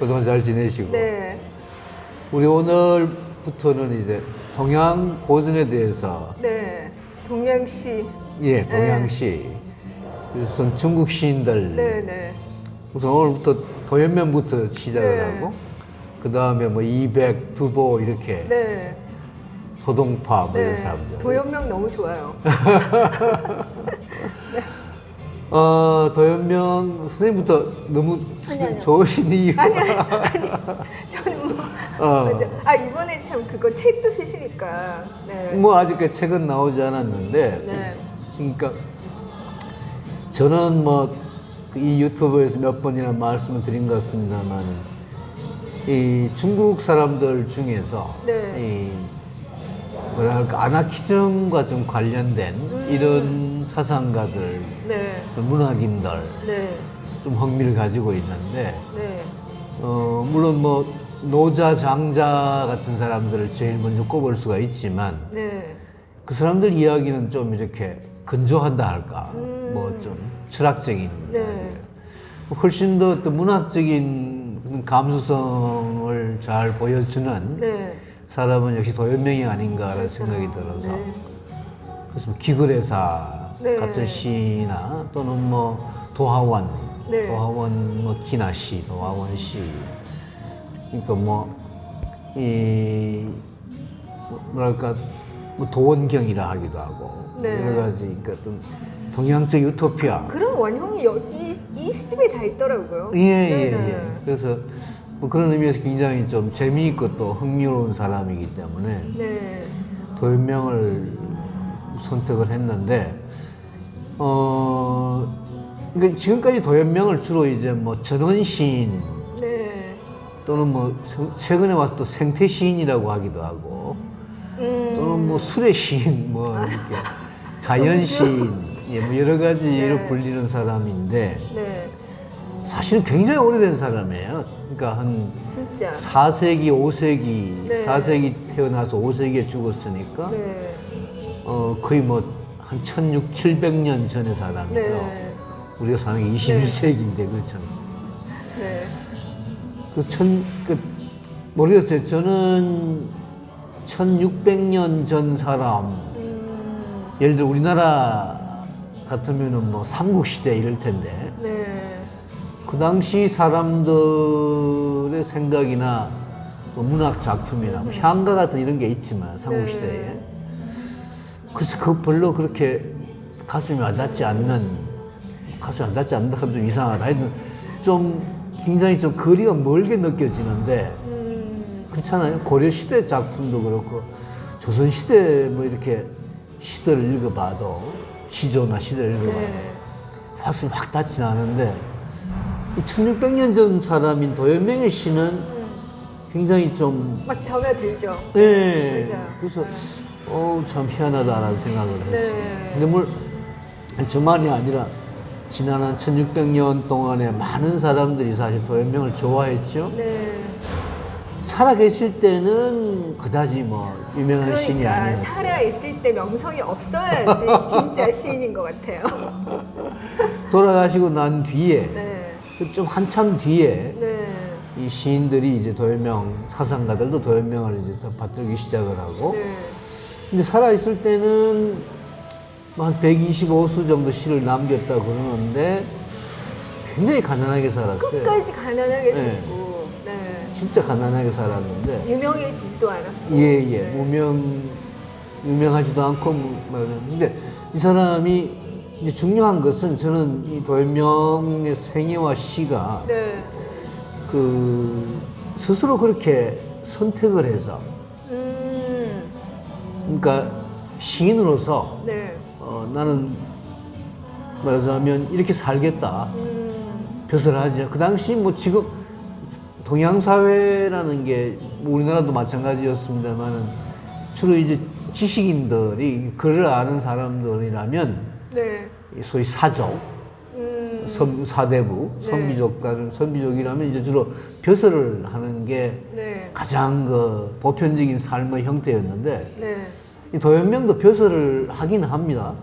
그동안 잘 지내시고. 네. 우리 오늘부터는 이제 동양 고전에 대해서 네. 동양시. 예, 동양시. 우선 중국 시인들. 네, 네. 우선 오늘부터 도연면부터 시작을 네. 하고 그 다음에 뭐 이백, 두보 이렇게 네. 소동파 뭐 이런 네. 사람들. 도연명 너무 좋아요. 도연명 선생님부터 너무 아니요. 좋으신 이유. 아니. 저는 뭐. 맞아. 아, 이번에 참 그거 책도 쓰시니까. 네. 뭐 아직까지 책은 나오지 않았는데. 네. 그러니까 저는 뭐 이 유튜브에서 몇 번이나 말씀을 드린 것 같습니다만 이 중국 사람들 중에서 네. 이 뭐랄까 아나키즘과 좀 관련된 이런 사상가들, 네. 문학인들 네. 좀 흥미를 가지고 있는데 네. 물론 뭐 노자, 장자 같은 사람들을 제일 먼저 꼽을 수가 있지만 네. 그 사람들 이야기는 좀 이렇게 건조한다 할까, 뭐 좀 철학적인, 네. 훨씬 더 또 문학적인 그런 감수성을 잘 보여주는 네. 사람은 역시 도연명이 아닌가라는 생각이 들어서 네. 그래서 뭐 기글의사 네. 같은 시나 또는 뭐 도하원, 네. 도하원 뭐 기나시, 도하원 시, 그러니까 뭐이 뭐랄까 뭐 도원경이라 하기도 하고 네. 여러 가지 그러니까 좀 동양적 유토피아. 그런 원형이 이 시집에 다 있더라고요. 예, 예, 네네. 예. 그래서 뭐 그런 의미에서 굉장히 좀 재미있고 또 흥미로운 사람이기 때문에 네. 도연명을 선택을 했는데, 그러니까 지금까지 도연명을 주로 이제 뭐 전원시인 네. 또는 뭐 최근에 와서 또 생태시인이라고 하기도 하고 또는 뭐 수레시인 뭐 이렇게 자연시인 예, 뭐 여러 가지로 네. 불리는 사람인데 네. 사실은 굉장히 오래된 사람이에요. 그러니까 한 진짜. 4세기, 5세기, 네. 4세기 태어나서 5세기에 죽었으니까 네. 거의 뭐 한 1600년 전의 사람이죠. 네. 우리가 사는 게 21세기인데 그렇지 않습니까? 네. 모르겠어요. 저는 1600년 전 사람, 예를 들어 우리나라 같으면은 뭐 삼국시대 이럴 텐데, 네. 그 당시 사람들의 생각이나 뭐 문학 작품이나 뭐 향가 같은 이런 게 있지만 삼국시대에. 그래서 그 별로 그렇게 가슴이 와닿지 않는다 하면 좀 이상하다. 하여튼 좀 굉장히 좀 거리가 멀게 느껴지는데, 그렇잖아요. 고려시대 작품도 그렇고, 조선시대 뭐 이렇게 시대를 읽어봐도, 시조나 시대를 읽어봐도, 네. 가슴이 확 닿진 않은데, 이 1600년 전 사람인 도연명의 시는 굉장히 좀, 막 점여들죠. 예. 맞아요. 그래서, 참 희한하다라는 생각을 했어요. 네. 근데 뭘, 주말이 아니라, 지난 한 1600년 동안에 많은 사람들이 사실 도연명을 좋아했죠. 네. 살아계실 때는 그다지 뭐 유명한 시인이 그러니까 아니었어요. 살아있을 때 명성이 없어야지 진짜 시인인 것 같아요. 돌아가시고 난 뒤에 네. 좀 한참 뒤에 네. 이 시인들이 이제 도연명 사상가들도 도연명을 이제 더 받들기 시작을 하고, 네. 근데 살아있을 때는 뭐 한 125수 정도 시를 남겼다 그러는데 굉장히 가난하게 살았어요. 끝까지 가난하게 네. 사시고, 네. 진짜 가난하게 살았는데, 유명해지지도 않았고. 예. 네. 유명하지도 않고, 근데 이 사람이 이제 중요한 것은 저는 이 도연명의 생애와 시가 네. 스스로 그렇게 선택을 해서, 그러니까 시인으로서, 네. 나는 말하자면 이렇게 살겠다. 벼슬 하지. 그 당시 뭐 지금 동양사회라는 게 뭐 우리나라도 마찬가지였습니다만은 주로 이제 지식인들이 글을 아는 사람들이라면 네. 소위 사족, 사대부, 네. 선비족이라면 이제 주로 벼슬을 하는 게 네. 가장 그 보편적인 삶의 형태였는데, 네. 이 도연명도 벼슬을 하긴 합니다.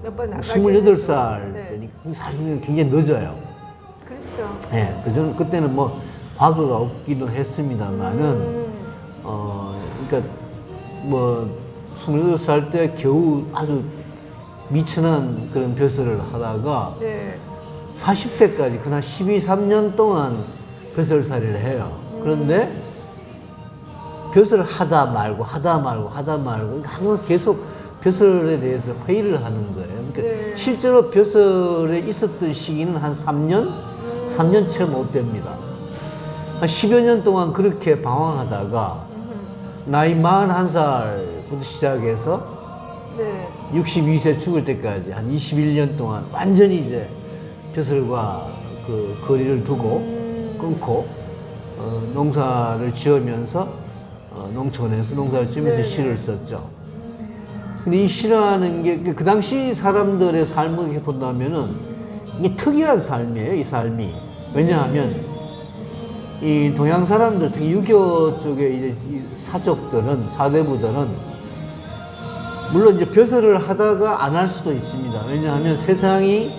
몇 번 나가긴 28살 했죠. 네. 때니까 사실 굉장히 늦어요. 그렇죠. 예, 그때는 뭐 과거가 없기도 했습니다만은 그러니까 뭐 28살 때 겨우 아주 미천한 그런 벼슬을 하다가 네. 40세까지 그날 3년 동안 벼슬살이를 해요. 그런데 벼슬을 하다 말고 항상 계속 벼슬에 대해서 회의를 하는 거예요. 그러니까 네. 실제로 벼슬에 있었던 시기는 한 3년? 3년 채 못 됩니다. 한 10여 년 동안 그렇게 방황하다가 나이 41살부터 시작해서 네. 62세 죽을 때까지 한 21년 동안 완전히 이제 벼슬과 그 거리를 두고 끊고 농사를 지으면서 농촌에서 농사를 지으면서 네. 시를 썼죠. 근데 이 시라는 게 그 당시 사람들의 삶을 이렇게 본다면은 이게 특이한 삶이에요, 이 삶이. 왜냐하면 이 동양 사람들, 특히 유교 쪽의 이제 이 사족들은, 사대부들은 물론 이제 벼슬을 하다가 안 할 수도 있습니다. 왜냐하면 세상이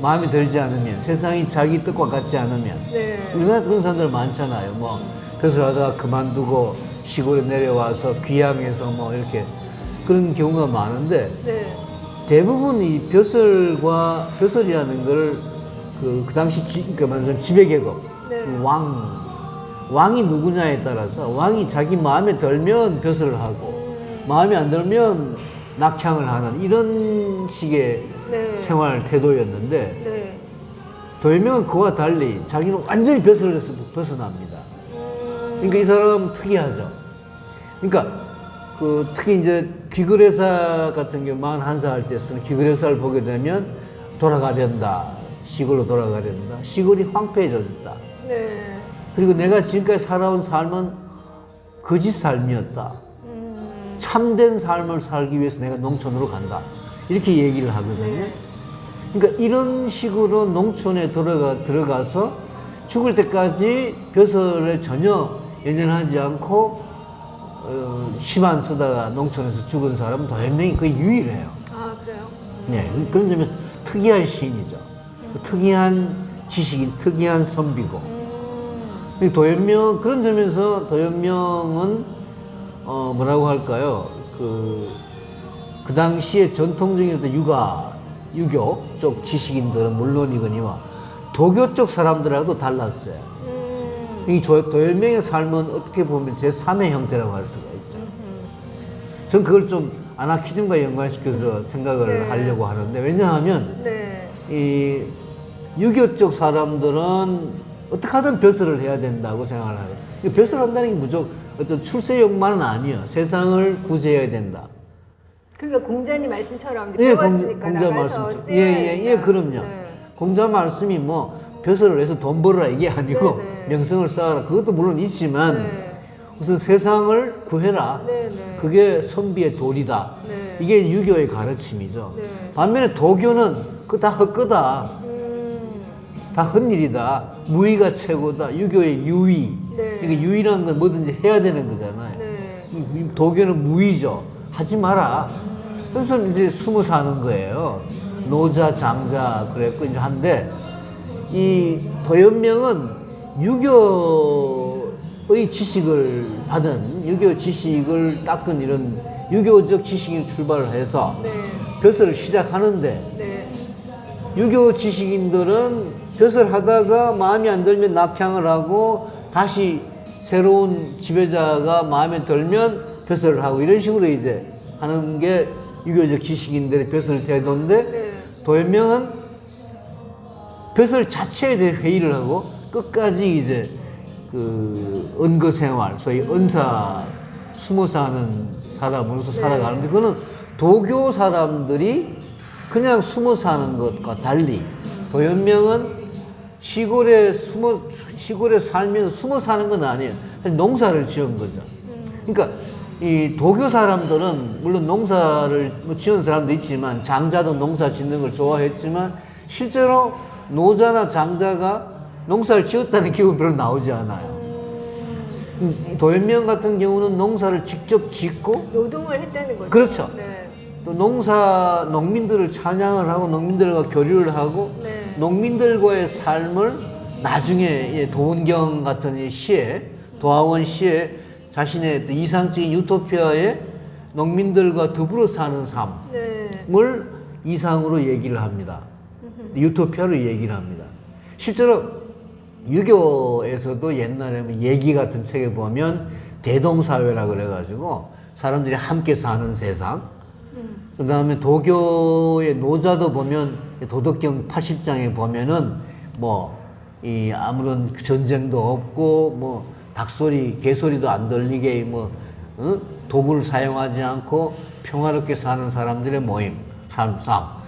마음에 들지 않으면, 세상이 자기 뜻과 같지 않으면, 네. 우리나라 그런 사람들 많잖아요. 뭐 벼슬 하다가 그만두고 시골에 내려와서 귀향해서 뭐 이렇게 그런 경우가 많은데 네. 대부분 이 벼슬이라는 걸 그 당시 그러니까 말하자면 지배계급, 네. 왕이 누구냐에 따라서 왕이 자기 마음에 들면 벼슬을 하고 마음에 안 들면 낙향을 하는 이런 식의 네. 생활 태도였는데 네. 도현명은 그와 달리 자기는 완전히 벼슬에서 벗어납니다. 그러니까 이 사람은 특이하죠. 그러니까 그 특히 이제 귀글의사 같은 경우 41살 할 때 쓰는 귀글의사를 보게 되면 돌아가야 된다. 시골로 돌아가야 된다. 시골이 황폐해졌다. 네. 그리고 내가 지금까지 살아온 삶은 거짓 삶이었다. 참된 삶을 살기 위해서 내가 농촌으로 간다. 이렇게 얘기를 하거든요. 그러니까 이런 식으로 농촌에 들어가서 죽을 때까지 벼슬에 전혀 연연하지 않고 시만 쓰다가 농촌에서 죽은 사람은 도현명이 거의 유일해요. 아, 그래요? 네, 그런 점에서 특이한 시인이죠. 특이한 지식인, 특이한 선비고. 도현명, 그런 점에서 도현명은, 뭐라고 할까요? 그 당시에 전통적인 어떤 유교 쪽 지식인들은 물론이거니와 도교 쪽 사람들하고도 달랐어요. 이 도현명의 삶은 어떻게 보면 제3의 형태라고 할 수가 있죠. 전 그걸 좀 아나키즘과 연관시켜서 생각을 네. 하려고 하는데, 왜냐하면 네. 이 유교 쪽 사람들은 어떻게 하든 벼슬을 해야 된다고 생각을 해요. 벼슬을 한다는 게 무조건 어떤 출세욕만은 아니에요. 세상을 구제해야 된다. 그러니까 공자님 말씀처럼 이제 예, 배웠으니까 공자 나가서 말씀. 써야 예, 된다. 그럼요. 네. 공자 말씀이 뭐 벼슬을 해서 돈 벌어라 이게 아니고 네, 네. 명성을 쌓아라 그것도 물론 있지만 네. 우선 세상을 구해라. 네, 네. 그게 선비의 도리다. 네. 이게 유교의 가르침이죠. 네. 반면에 도교는 그 다 헛거다. 다 헛일이다. 무의가 최고다. 유교의 유의. 네. 그러니까 유의라는 건 뭐든지 해야 되는 거잖아요. 네. 이 도교는 무의죠. 하지 마라. 그래서 이제 숨어 사는 거예요. 노자, 장자 그랬고 이제 한데 이 도현명은 유교의 지식을 받은 유교 지식을 닦은 이런 유교적 지식인 출발을 해서 네. 벼슬을 시작하는데 네. 유교 지식인들은 벼슬 하다가 마음이 안 들면 낙향을 하고 다시 새로운 지배자가 마음에 들면 벼슬을 하고 이런 식으로 이제 하는 게 유교적 지식인들의 벼슬 태도인데 네. 도현명은 벼슬 자체에 대해 회의를 하고 끝까지 이제 그 은거 생활, 소위 은사 숨어 사는 사람으로서 살아가는데 그거는 도교 사람들이 그냥 숨어 사는 것과 달리 도현명은 시골에 살면서 숨어 사는 건 아니에요. 농사를 지은 거죠. 그러니까 이 도교 사람들은 물론 농사를 지은 사람도 있지만 장자도 농사 짓는 걸 좋아했지만 실제로 노자나 장자가 농사를 지었다는 기록은 별로 나오지 않아요. 도현명 같은 경우는 농사를 직접 짓고 노동을 했다는 거죠. 그렇죠. 네. 또 농민들을 찬양을 하고 농민들과 교류를 하고 네. 농민들과의 삶을 나중에 도원경 같은 이 시에 도하원 시에 자신의 이상적인 유토피아에 농민들과 더불어 사는 삶을 이상으로 얘기를 합니다. 유토피아로 얘기를 합니다. 실제로 유교에서도 옛날에 얘기 같은 책에 보면 대동사회라 그래가지고 사람들이 함께 사는 세상. 그 다음에 도교의 노자도 보면 도덕경 80장에 보면은 이 아무런 전쟁도 없고 닭소리, 개소리도 안 들리게 도구를 사용하지 않고 평화롭게 사는 사람들의 모임, 삶.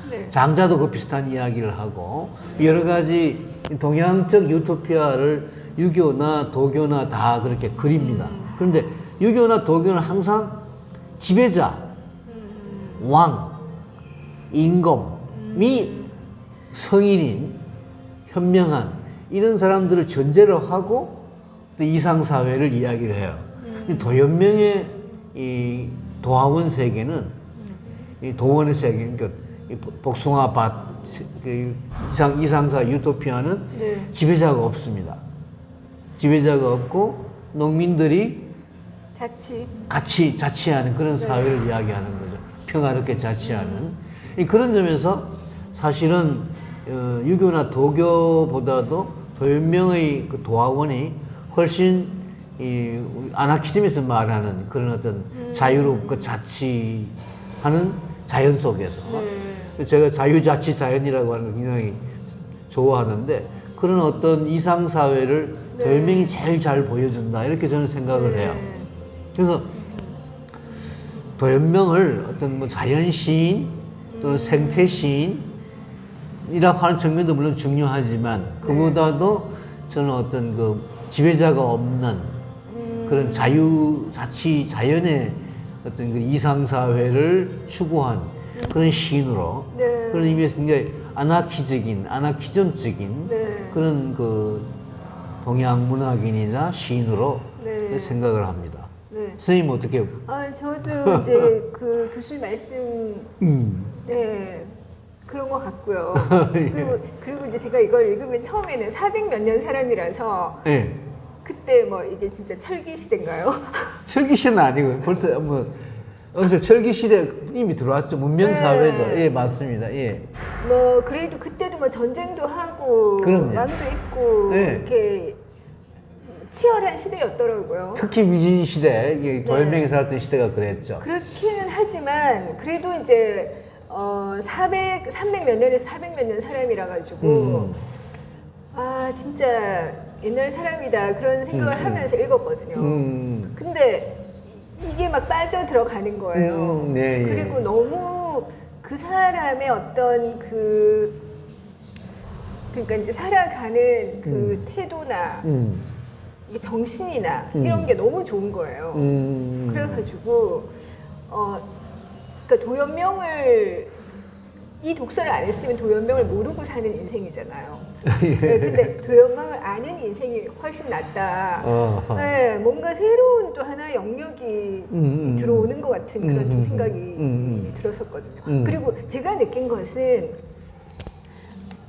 네. 장자도 그 비슷한 이야기를 하고 여러 가지 동양적 유토피아를 유교나 도교나 다 그렇게 그립니다. 그런데 유교나 도교는 항상 지배자, 왕, 임금이 성인인 현명한 이런 사람들을 전제로 하고 또 이상사회를 이야기를 해요. 도연명의 이 도하원 세계는 이 도원의 세계, 그러니까 복숭아밭, 이상사 유토피아는 지배자가 없습니다. 지배자가 없고 농민들이 같이 자치하는 그런 사회를 이야기하는 거죠. 평화롭게 자치하는. 그런 점에서 사실은 유교나 도교보다도 도연명의 그 도하원이 훨씬 이 아나키즘에서 말하는 그런 어떤 자유롭고 자치하는 자연 속에서 제가 자유자치 자연이라고 하는 걸 굉장히 좋아하는데 그런 어떤 이상사회를 도연명이 제일 잘 보여준다 이렇게 저는 생각을 해요. 그래서 도연명을 어떤 자연시인 또는 생태시인이라고 하는 측면도 물론 중요하지만 그보다도 저는 어떤 그 지배자가 없는 그런 자유자치 자연의 어떤 그 이상사회를 추구한 그런 시인으로 그런 의미에서 굉장히 아나키즘적인 그런 그 동양 문학인이자 시인으로 생각을 합니다. 선생님 어떻게? 저도 이제 그 교수님 말씀 그런 것 같고요. 그리고 이제 제가 이걸 읽으면 처음에는 400몇 년 사람이라서 그때 이게 진짜 철기 시대인가요? 철기 시대는 아니고 벌써 어디서 철기 시대 이미 들어왔죠. 문명 사회죠. 예, 맞습니다. 예. 그래도 그때도 전쟁도 하고 그럼요. 왕도 있고 이렇게 치열한 시대였더라고요. 특히 위진 시대, 도연명이 살았던 시대가 그랬죠. 그렇기는 하지만 그래도 이제 300 몇 년에서 400 몇 년 사람이라 가지고 진짜 옛날 사람이다 그런 생각을 하면서 읽었거든요. 근데 이게 막 빠져 들어가는 거예요. 그리고 너무 그 사람의 어떤 그러니까 이제 살아가는 그 태도나 이게 정신이나 이런 게 너무 좋은 거예요. 그래가지고 그러니까 이 독서를 안 했으면 도연명을 모르고 사는 인생이잖아요. 근데 도연명을 아는 인생이 훨씬 낫다. 뭔가 새로운 또 하나의 영역이 들어오는 것 같은 그런 좀 생각이 들었었거든요. 그리고 제가 느낀 것은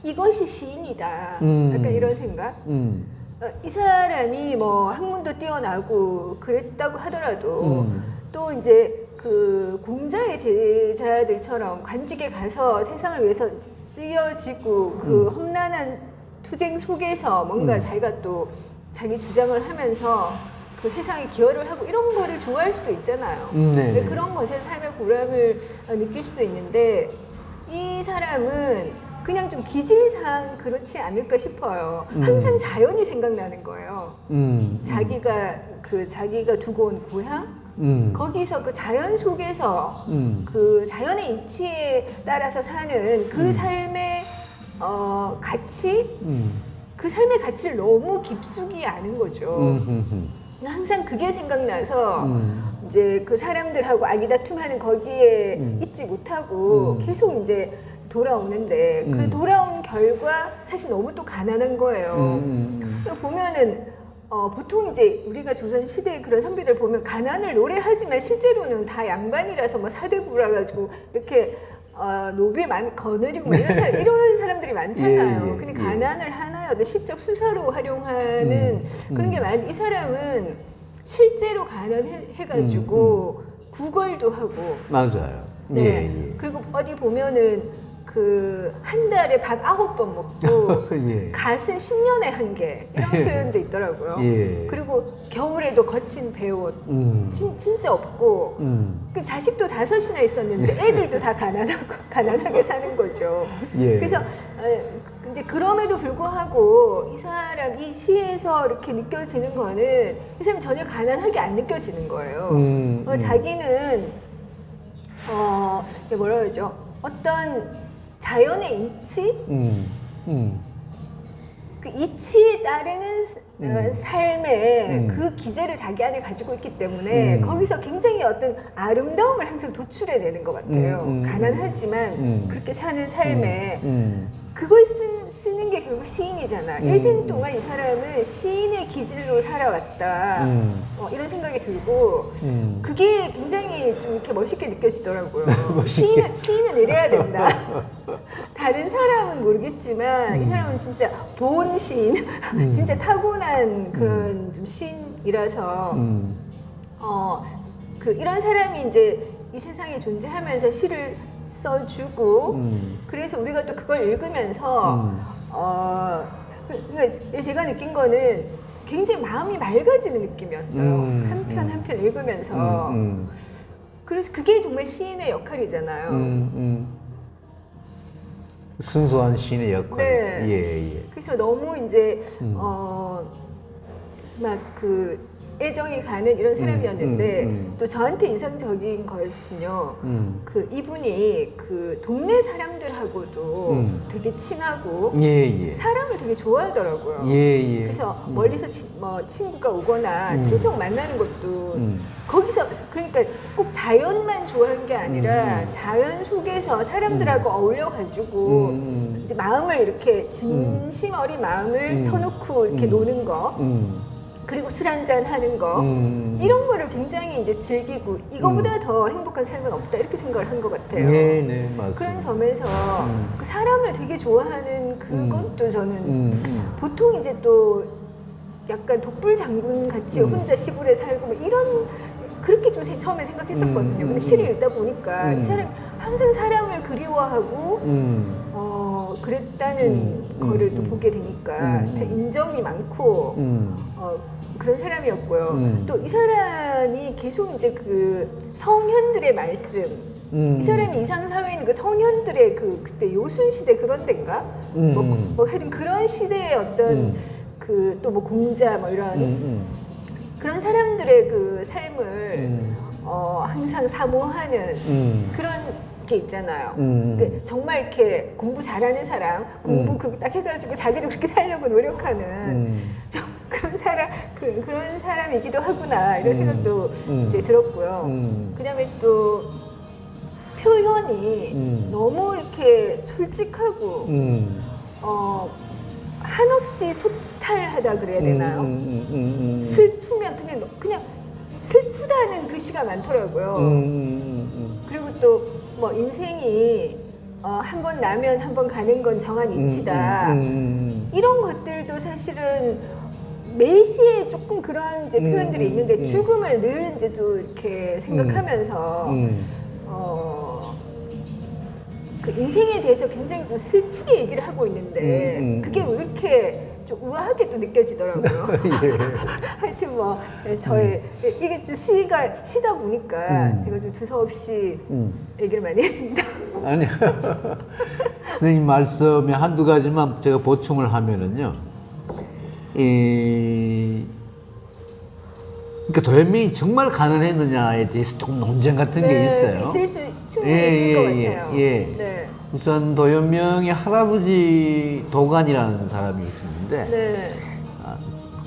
이것이 시인이다. 약간 이런 생각. 이 사람이 학문도 뛰어나고 그랬다고 하더라도 또 이제 그 공자의 제자들처럼 관직에 가서 세상을 위해서 쓰여지고 그 험난한 투쟁 속에서 뭔가 자기가 또 자기 주장을 하면서 그 세상에 기여를 하고 이런 거를 좋아할 수도 있잖아요. 그런 것에 삶의 보람을 느낄 수도 있는데 이 사람은 그냥 좀 기질상 그렇지 않을까 싶어요. 항상 자연이 생각나는 거예요. 자기가 두고 온 고향, 거기서 그 자연 속에서 그 자연의 이치에 따라서 사는 그 삶의 가치, 그 삶의 가치를 너무 깊숙이 아는 거죠. 항상 그게 생각나서 이제 그 사람들하고 아기다툼하는 거기에 있지 못하고 계속 이제 돌아오는데 그 돌아온 결과 사실 너무 또 가난한 거예요. 보면은 보통 이제 우리가 조선 시대의 그런 선비들 보면 가난을 노래하지만 실제로는 다 양반이라서 사대부라 가지고 이렇게 노비에 거느리고 뭐 이런 사람들이 많잖아요. 예, 예, 근데 예. 가난을 하나의 어떤 시적 수사로 활용하는 그런 게 많은데 이 사람은 실제로 가난해가지고 구걸도 하고 맞아요. 네. 예, 예. 그리고 어디 보면은 그 한 달에 밥 9번 먹고 예. 갓은 10년에 한 개 이런 표현도 있더라고요. 예. 그리고 겨울에도 거친 배옷 진짜 없고 그 자식도 5이나 있었는데 애들도 다 가난하게 사는 거죠. 예. 그래서 이제 그럼에도 불구하고 이 사람 이 시에서 이렇게 느껴지는 거는 이 사람이 전혀 가난하게 안 느껴지는 거예요. 자기는 이게 뭐라 그러죠? 어떤 자연의 이치? 그 이치에 따르는 삶의 그 기제를 자기 안에 가지고 있기 때문에 거기서 굉장히 어떤 아름다움을 항상 도출해내는 것 같아요. 가난하지만 그렇게 사는 삶에 그걸 쓰는 게 결국 시인이잖아. 일생 동안 이 사람은 시인의 기질로 살아왔다. 이런 생각이 들고 그게 굉장히 좀 이렇게 멋있게 느껴지더라고요. 시인은 이래야 된다. 다른 사람은 모르겠지만 이 사람은 진짜 본 시인, 진짜 타고난 그런 좀 시인이라서 이런 사람이 이제 이 세상에 존재하면서 시를 써주고 그래서 우리가 또 그걸 읽으면서 그러니까 제가 느낀 거는 굉장히 마음이 맑아지는 느낌이었어요. 한 편 한 편 읽으면서 그래서 그게 정말 시인의 역할이잖아요. 순수한 시인의 역할. 네. 예, 예. 그래서 너무 이제 막 그 애정이 가는 이런 사람이었는데 또 저한테 인상적인 것은요. 그 이분이 그 동네 사람들하고도 되게 친하고 예, 예. 사람을 되게 좋아하더라고요. 예, 예. 그래서 멀리서 뭐 친구가 오거나 친척 만나는 것도 거기서 그러니까 꼭 자연만 좋아한 게 아니라 자연 속에서 사람들하고 어울려가지고 이제 마음을 이렇게 진심 어린 마음을 터놓고 이렇게 노는 거. 그리고 술 한잔 하는 거 이런 거를 굉장히 이제 즐기고 이거보다 더 행복한 삶은 없다 이렇게 생각을 한 것 같아요. 네, 네, 맞습니다. 그런 점에서 그 사람을 되게 좋아하는 그것도 저는 보통 이제 또 약간 독불 장군 같이 혼자 시골에 살고 뭐 이런 그렇게 좀 처음에 생각했었거든요. 근데 시를 읽다 보니까 이 사람 항상 사람을 그리워하고 그랬다는 거를 또 보게 되니까 인정이 많고 그런 사람이었고요. 또 이 사람이 계속 이제 그 성현들의 말씀, 이 사람이 이상사회에 있는 그 성현들의 그때 요순시대 그런 데인가? 뭐 하여튼 그런 시대의 어떤 그 또 뭐 공자 뭐 이런 그런 사람들의 그 삶을 항상 사모하는 그런 게 있잖아요. 그 정말 이렇게 공부 잘하는 사람, 공부 딱 해가지고 자기도 그렇게 살려고 노력하는 그런 그런 사람이기도 하구나 이런 생각도 이제 들었고요. 그다음에 또 표현이 너무 이렇게 솔직하고 한없이 소탈하다 그래야 되나요? 슬프면 그냥 슬프다는 글씨가 많더라고요. 그리고 또 뭐 인생이 한 번 나면 한 번 가는 건 정한 이치다. 이런 것들도 사실은 매시에 조금 그런 이제 표현들이 있는데 죽음을 늘 이제 또 이렇게 생각하면서 그 인생에 대해서 굉장히 좀 슬프게 얘기를 하고 있는데 그게 왜 이렇게 좀 우아하게 또 느껴지더라고요. 예. 하여튼 뭐 저의 이게 좀 시다 보니까 제가 좀 두서없이 얘기를 많이 했습니다. 아니요. 선생님 말씀에 한두 가지만 제가 보충을 하면은요. 그러니까 도현명이 정말 가난했느냐에 대해서 조금 논쟁 같은 게 있어요. 있을 수 충분히 있을 것 같아요. 예. 우선 도현명의 할아버지 도간이라는 사람이 있었는데 네.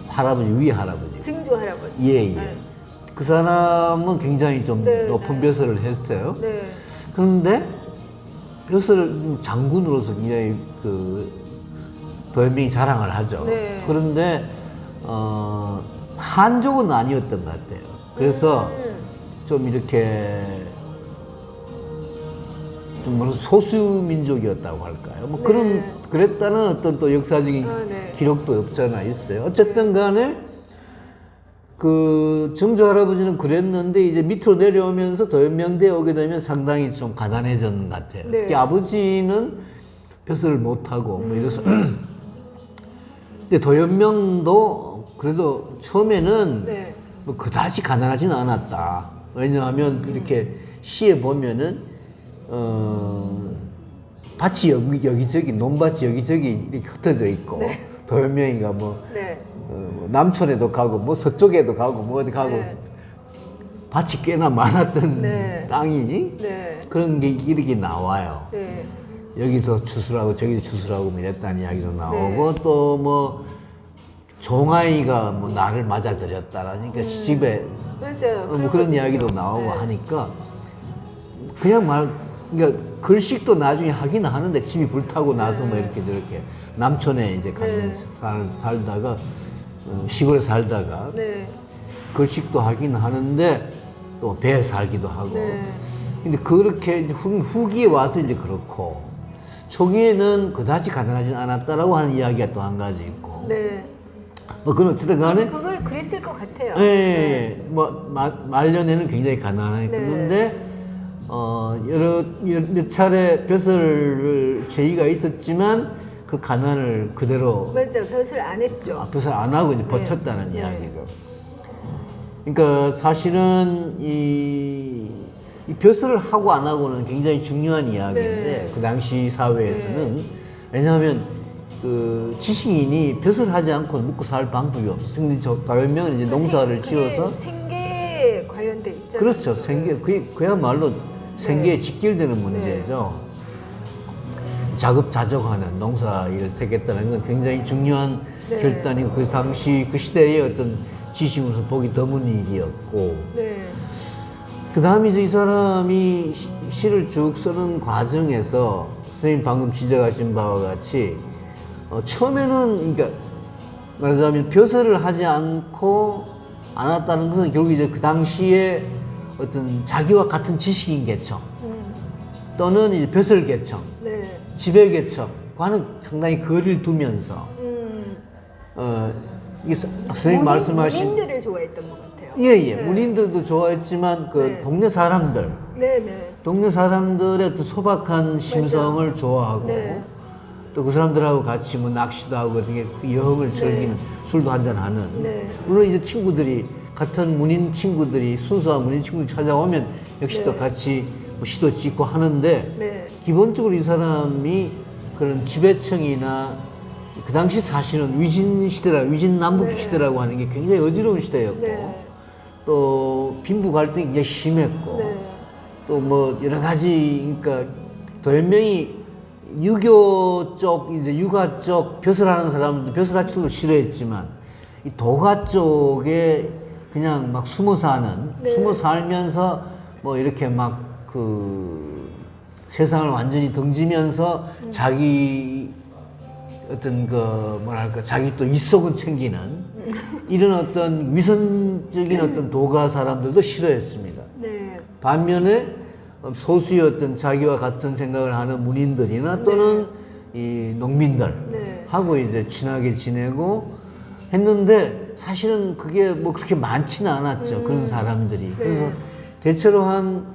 할아버지 위 할아버지. 증조 할아버지. 예. 네. 그 사람은 굉장히 좀 네, 높은 네. 벼슬을 했어요. 네. 그런데 벼슬을 장군으로서 굉장히 그 도현명이 자랑을 하죠. 네. 그런데 한족은 아니었던 것 같아요. 그래서 좀 이렇게 좀 무슨 소수민족이었다고 할까요? 뭐 그런 그랬다는 어떤 또 역사적인 기록도 없잖아 있어요. 어쨌든 간에 그 정조 할아버지는 그랬는데 이제 밑으로 내려오면서 도연명대에 오게 되면 상당히 좀 가난해졌는 것 같아요. 특히 아버지는 벼슬을 못하고 뭐 이래서 근데 도연명도 그래도 처음에는 뭐 그다지 가난하지는 않았다. 왜냐하면 이렇게 시에 보면은 밭이 여기저기 논밭이 여기저기 이렇게 흩어져 있고 도연명이가 뭐 남촌에도 가고 뭐 서쪽에도 가고 뭐 어디 가고 밭이 꽤나 많았던 땅이 그런 게 이렇게 나와요. 여기서 추수하고 저기서 추수하고 뭐 이랬다는 이야기도 나오고 또 뭐 종아이가 뭐 나를 맞아들였다라니까 집에 뭐 그런 이야기도 나오고 하니까 그냥 그러니까 글식도 나중에 하긴 하는데 집이 불타고 나서 뭐 이렇게 저렇게 남촌에 이제 살다가 시골에 살다가 글식도 하긴 하는데 또 배에 살기도 하고 근데 그렇게 이제 후기에 와서 이제 그렇고 초기에는 그다지 가난하지 않았다라고 하는 이야기가 또 한 가지 있고 뭐 그건 어쨌든 간에 그걸 그랬을 것 같아요. 뭐 말년에는 굉장히 가난했는데 몇 차례 벼슬을 제의가 있었지만 그 가난을 그대로 맞아요. 벼슬 안 했죠. 벼슬 안 하고 이제 버텼다는 이야기죠. 그러니까 사실은 이 벼슬을 하고 안 하고는 굉장히 중요한 이야기인데 그 당시 사회에서는 왜냐하면 그 지식인이 벼슬을 하지 않고 먹고 살 방법이 없어. 근데 저 다연명은 이제 농사를 지어서 생계에 관련돼 있잖아요. 그렇죠. 생계 그야말로 생계에 직결되는 문제죠. 자급자족하는 농사일을 택했다는 건 굉장히 중요한 결단이고 그 당시 그 시대의 어떤 지식으로서 보기 드문 일이었고 그 다음에 이제 이 사람이 시를 쭉 쓰는 과정에서 선생님 방금 지적하신 바와 같이 처음에는 그러니까 말하자면 벼슬을 하지 않고 않았다는 것은 결국 이제 그 당시에 어떤 자기와 같은 지식인 계층 또는 이제 벼슬 계층 지배 계층과는 상당히 거리를 두면서 이게 선생님 말씀하신 문인들을 좋아했던 것 같아요. 문인들도 좋아했지만 그 동네 사람들 동네 사람들의 어떤 소박한 심성을 좋아하고 또 그 사람들하고 같이 뭐 낚시도 하고 되게 여흥을 즐기는 술도 한잔하는 물론 이제 친구들이 같은 문인 친구들이 순수한 문인 친구들이 찾아오면 역시 또 같이 뭐 시도 짓고 하는데 기본적으로 이 사람이 그런 지배층이나 그 당시 사실은 위진 남북 시대라고 하는 게 굉장히 어지러운 시대였고 또 빈부 갈등이 굉장히 심했고 또 뭐 여러 가지 그러니까 도연명이 유교 쪽 이제 육아 쪽 벼슬하는 사람도 벼슬하치도 싫어했지만 이 도가 쪽에 그냥 막 숨어 살면서 뭐 이렇게 막 그 세상을 완전히 등지면서 자기 어떤 그 뭐랄까 자기 또 입속은 챙기는 이런 어떤 위선적인 어떤 도가 사람들도 싫어했습니다. 반면에 소수의 어떤 자기와 같은 생각을 하는 문인들이나 또는 이 농민들 하고 이제 친하게 지내고 했는데 사실은 그게 뭐 그렇게 많지는 않았죠. 그런 사람들이. 그래서 대체로 한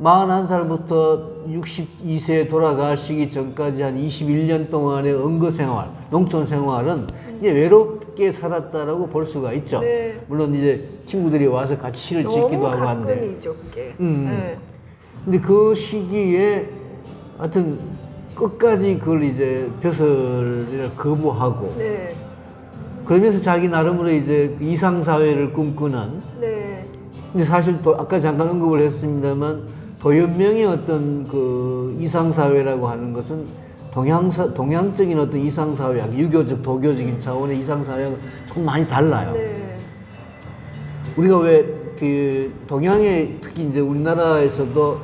41살부터 62세에 돌아가시기 전까지 한 21년 동안의 은거 생활, 농촌 생활은 이제 외롭게 살았다라고 볼 수가 있죠. 물론 이제 친구들이 와서 같이 시를 짓기도 하고 한데. 가끔이죠, 그게. 근데 그 시기에 하여튼 끝까지 그걸 이제 벼슬을 거부하고 그러면서 자기 나름으로 이제 이상사회를 꿈꾸는 근데 사실 또 아까 잠깐 언급을 했습니다만 도연명의 어떤 그 이상사회라고 하는 것은 동양적인 어떤 이상사회, 유교적, 도교적인 차원의 이상사회가 조금 많이 달라요. 우리가 왜 그 동양의 특히 이제 우리나라에서도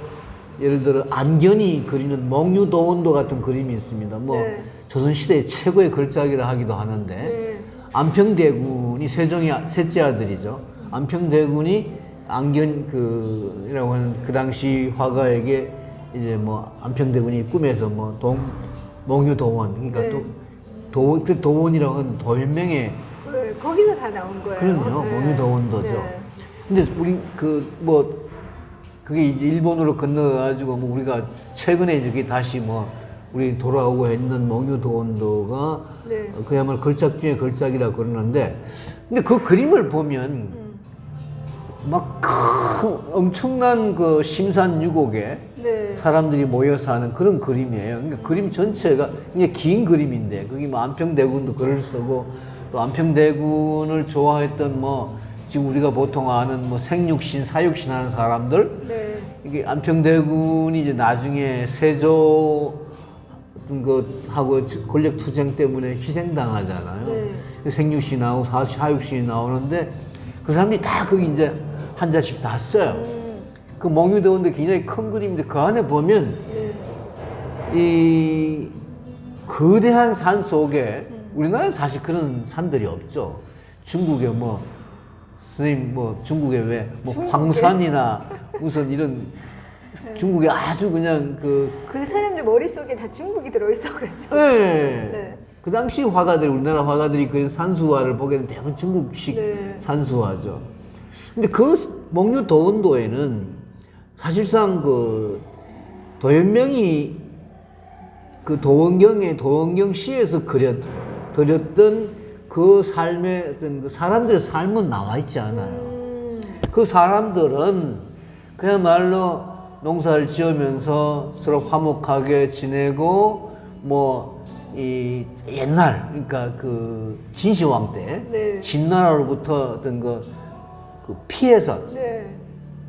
예를 들어 안견이 그리는 몽유도원도 같은 그림이 있습니다. 뭐 조선시대의 최고의 걸작이라 하기도 하는데 안평대군이 세종의 셋째 아들이죠. 안평대군이 안견 이라고 하는 그 당시 화가에게 이제 뭐 안평대군이 꿈에서 뭐 몽유도원 그러니까 네. 그 도원이라고 하는 도연명의 네, 거기서 다 나온 거예요. 그럼요. 네. 몽유도원도죠. 네. 근데 우리 그게 이제 일본으로 건너가지고 뭐 우리가 최근에 이제 그게 다시 뭐 우리 돌아오고 했는 몽유도원도가 네. 그야말로 걸작 중에 걸작이라고 그러는데 근데 그 그림을 보면 막 큰 엄청난 그 심산유곡에 네. 사람들이 모여서 하는 그런 그림이에요. 그러니까 그림 전체가 이게 긴 그림인데 거기 뭐 안평대군도 글을 쓰고 또 안평대군을 좋아했던 뭐 지금 우리가 보통 아는 뭐 생육신, 사육신 하는 사람들 네. 이게 안평대군이 이제 나중에 세조 어떤 것하고 권력 투쟁 때문에 희생당하잖아요. 네. 생육신이 나오고 사육신이 나오는데 그 사람들이 다 거기 이제 한 자씩 다 써요. 그 몽유도원도 굉장히 큰 그림인데 그 안에 보면 이 거대한 산 속에 우리나라는 사실 그런 산들이 없죠. 중국에 뭐 선생님 뭐 중국에 왜 뭐 황산이나 무슨 이런 중국에 아주 그냥 그 사람들 머릿속에 다 중국이 들어있어가지고. 네. 네. 그 당시 화가들 우리나라 화가들이 그린 산수화를 보기에는 대부분 중국식 네. 산수화죠. 근데 그 몽유도원도에는 사실상 그 도연명이 그 도원경 시에서 그렸던 그 삶의 어떤 그 사람들의 삶은 나와 있지 않아요. 그 사람들은 그야말로 농사를 지으면서 서로 화목하게 지내고 뭐 이 옛날 그러니까 그 진시황 때 네. 진나라로부터 어떤 그 피해서 네.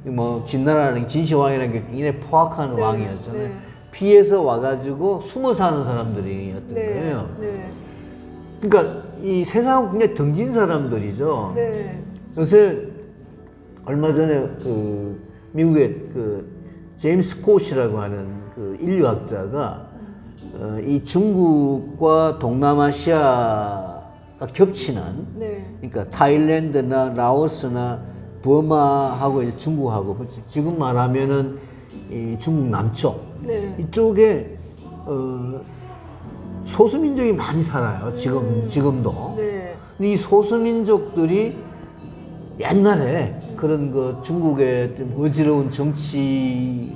뭐 진나라는 진시황이라는 게 굉장히 포악한 네. 왕이었잖아요. 네. 피해서 와가지고 숨어 사는 사람들이었던 네. 거예요. 네. 그러니까 이 세상은 굉장히 등진 사람들이죠. 네. 요새 얼마 전에 그 미국의 그 제임스 스콧이라고 하는 그 인류학자가 이 중국과 동남아시아가 겹치는 네. 그러니까 타일랜드나 라오스나 버마하고 이제 중국하고 지금 말하면은 이 중국 남쪽 네. 이쪽에 소수민족이 많이 살아요. 지금도. 네. 근데 이 소수민족들이 옛날에 그런 그 중국의 좀 어지러운 정치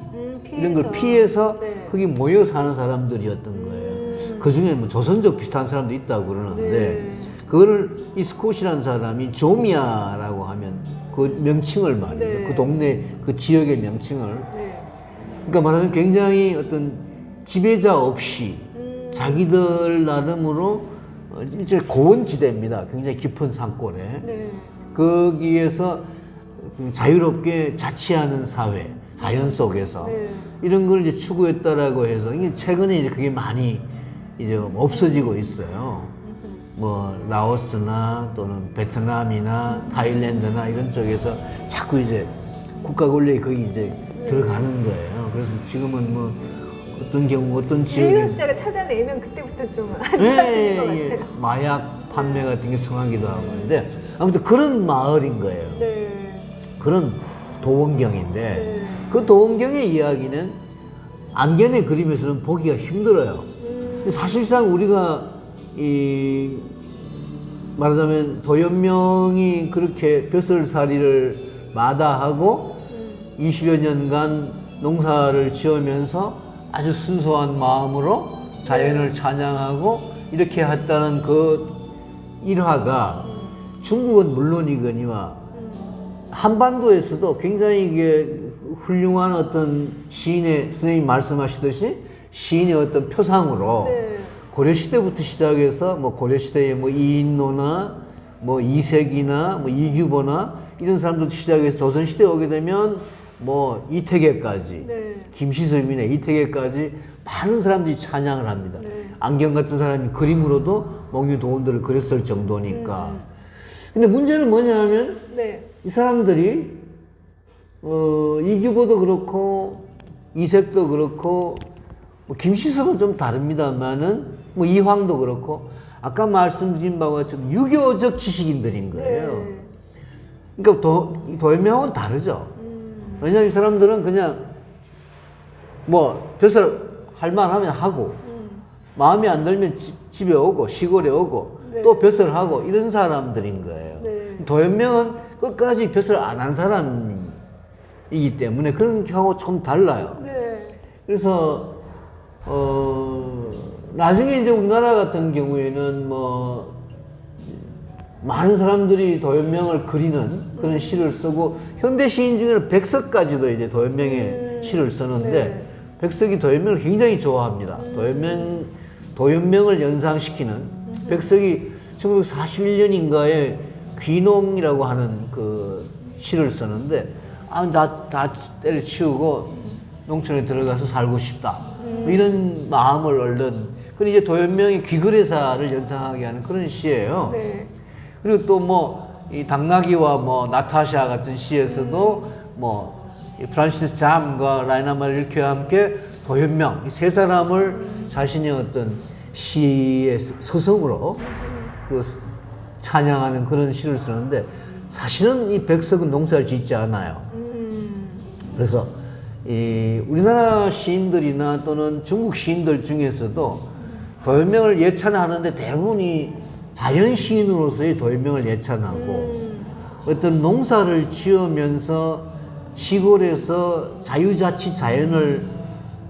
이런 걸 피해서 네. 거기 모여 사는 사람들이었던 거예요. 그 중에 뭐 조선족 비슷한 사람도 있다고 그러는데 네. 그거를 이 스콧이라는 사람이 조미아라고 하면 그 명칭을 말이죠. 네. 그 동네 그 지역의 명칭을. 네. 그러니까 말하자면 굉장히 어떤 지배자 없이 자기들 나름으로 일종의 고원지대입니다. 굉장히 깊은 산골에. 네. 거기에서 자유롭게 자치하는 사회, 자연 속에서 네. 이런 걸 이제 추구했다라고 해서 이게 최근에 이제 그게 많이 이제 없어지고 있어요. 뭐 라오스나 또는 베트남이나 타일랜드나 이런 쪽에서 자꾸 이제 국가 권력이 거기 이제 들어가는 거예요. 그래서 지금은 뭐 어떤 경우 어떤 지역에 인류학자가 찾아내면 그때부터 좀 안 좋아지는 것 같아요. 마약 판매 같은 게 성하기도 하고 하는데 아무튼 그런 마을인 거예요. 네. 그런 도원경인데 네. 그 도원경의 이야기는 안견의 그림에서는 보기가 힘들어요. 사실상 우리가 이 말하자면 도연명이 그렇게 벼슬살이를 마다하고 20여 년간 농사를 지으면서 아주 순수한 마음으로 자연을 찬양하고 이렇게 했다는 그 일화가 중국은 물론이거니와 한반도에서도 굉장히 이게 훌륭한 어떤 시인의 선생님 말씀하시듯이 시인의 어떤 표상으로 네. 고려시대부터 시작해서 뭐 고려시대의 뭐 이인노나 뭐 이색이나 뭐 이규보나 이런 사람들도 시작해서 조선시대에 오게 되면 뭐 이태계까지 네. 김시섭이나 이태계까지 많은 사람들이 찬양을 합니다. 네. 안경 같은 사람이 그림으로도 몽유도원들을 그렸을 정도니까. 근데 문제는 뭐냐면 네. 이 사람들이 이규보도 그렇고 이색도 그렇고 뭐 김시섭은 좀 다릅니다만은 뭐 이황도 그렇고 아까 말씀드린 바와 같이 유교적 지식인들인 거예요. 네. 그러니까 도연명하고는 다르죠. 왜냐하면 이 사람들은 그냥 뭐 벼슬 할 만하면 하고 마음에 안 들면 집에 오고 시골에 오고 네. 또 벼슬 하고 이런 사람들인 거예요. 네. 도연명은 끝까지 벼슬 안 한 사람이기 때문에 그런 경우가 좀 달라요. 네. 그래서 나중에 이제 우리나라 같은 경우에는 뭐 많은 사람들이 도연명을 그리는 그런 시를 쓰고 현대 시인 중에는 백석까지도 이제 도연명의 시를 쓰는데 네. 백석이 도연명을 굉장히 좋아합니다. 도연명을 연상시키는 백석이 1941년인가에 귀농이라고 하는 그 시를 쓰는데 나 다 때려치우고 농촌에 들어가서 살고 싶다. 이런 마음을 얻는 그런 이제 도연명의 귀거래사를 연상하게 하는 그런 시예요. 네. 그리고 또 뭐 이 당나귀와 뭐 나타샤 같은 시에서도 뭐 이 프란시스 잠과 라이나 마릴케와 함께 도연명 이 세 사람을 자신의 어떤 시의 서성으로 그 찬양하는 그런 시를 쓰는데 사실은 이 백석은 농사를 짓지 않아요. 그래서 이 우리나라 시인들이나 또는 중국 시인들 중에서도 도연명을 예찬하는데 대부분이 자연 시인으로서의 도연명을 예찬하고 어떤 농사를 지으면서 시골에서 자유자치 자연을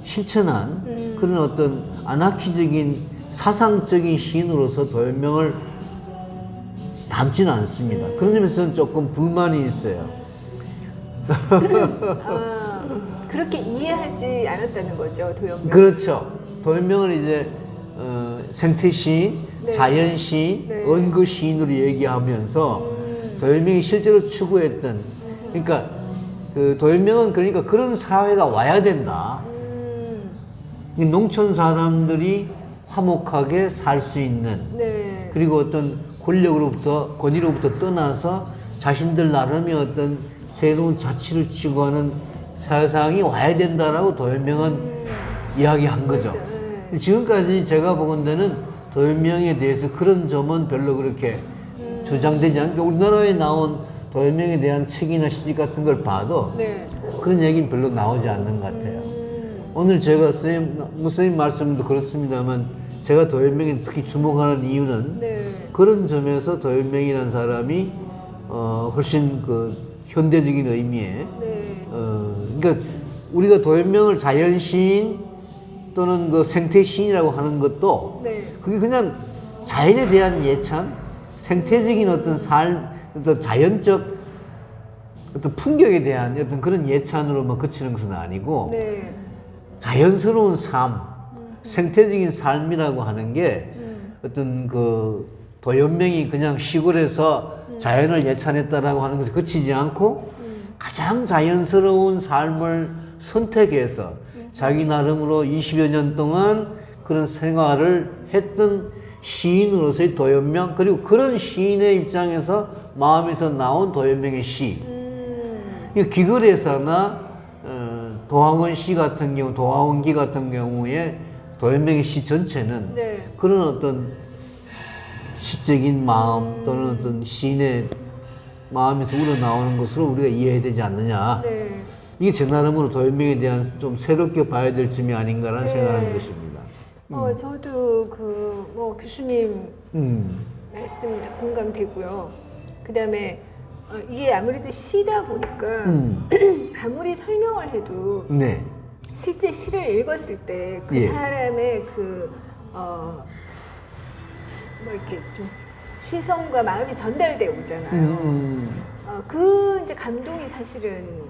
실천한 그런 어떤 아나키적인 사상적인 시인으로서 도연명을 담지는 않습니다. 그런 점에서 저는 조금 불만이 있어요. 그렇게 이해하지 않았다는 거죠, 도연명. 그렇죠. 도연명을 이제 생태시인, 네. 자연시인, 네. 언거시인으로 얘기하면서 도연명이 실제로 추구했던 그러니까 그 도연명은 그러니까 그런 사회가 와야 된다. 이 농촌 사람들이 화목하게 살 수 있는 네. 그리고 어떤 권위로부터 떠나서 자신들 나름의 어떤 새로운 자치를 추구하는 세상이 와야 된다라고 도연명은 이야기한 거죠. 네. 지금까지 제가 보건대는 도연명에 대해서 그런 점은 별로 그렇게 주장되지 않고 우리나라에 나온 도연명에 대한 책이나 시집 같은 걸 봐도 네. 그런 얘기는 별로 나오지 않는 것 같아요. 오늘 제가 선생님 말씀도 그렇습니다만 제가 도연명에 특히 주목하는 이유는 네. 그런 점에서 도연명이라는 사람이 훨씬 그 현대적인 의미의 네. 그러니까 우리가 도연명을 자연시인 또는 그 생태시인이라고 하는 것도 네. 그게 그냥 자연에 대한 예찬, 생태적인 어떤 삶, 어떤 자연적 어떤 풍경에 대한 어떤 그런 예찬으로만 그치는 것은 아니고 네. 자연스러운 삶, 생태적인 삶이라고 하는 게 어떤 그 도연명이 그냥 시골에서 자연을 예찬했다라고 하는 것에 그치지 않고 가장 자연스러운 삶을 선택해서 자기 나름으로 20여 년 동안 그런 생활을 했던 시인으로서의 도연명 그리고 그런 시인의 입장에서 마음에서 나온 도연명의 시. 귀거래사나 도항원 시 같은 경우, 도항원기 같은 경우에 도연명의 시 전체는 네. 그런 어떤 시적인 마음 또는 어떤 시인의 마음에서 우러나오는 것으로 우리가 이해해야 되지 않느냐. 네. 이게 제 나름으로 도연명에 대한 좀 새롭게 봐야 될 점이 아닌가라는 네. 생각하는 것입니다. 저도 뭐 교수님 말씀 다 공감되고요. 그 다음에 이게 아무래도 시다 보니까 아무리 설명을 해도 네. 실제 시를 읽었을 때 그 예. 사람의 뭐 이렇게 좀 시선과 마음이 전달돼 오잖아요. 그 이제 감동이 사실은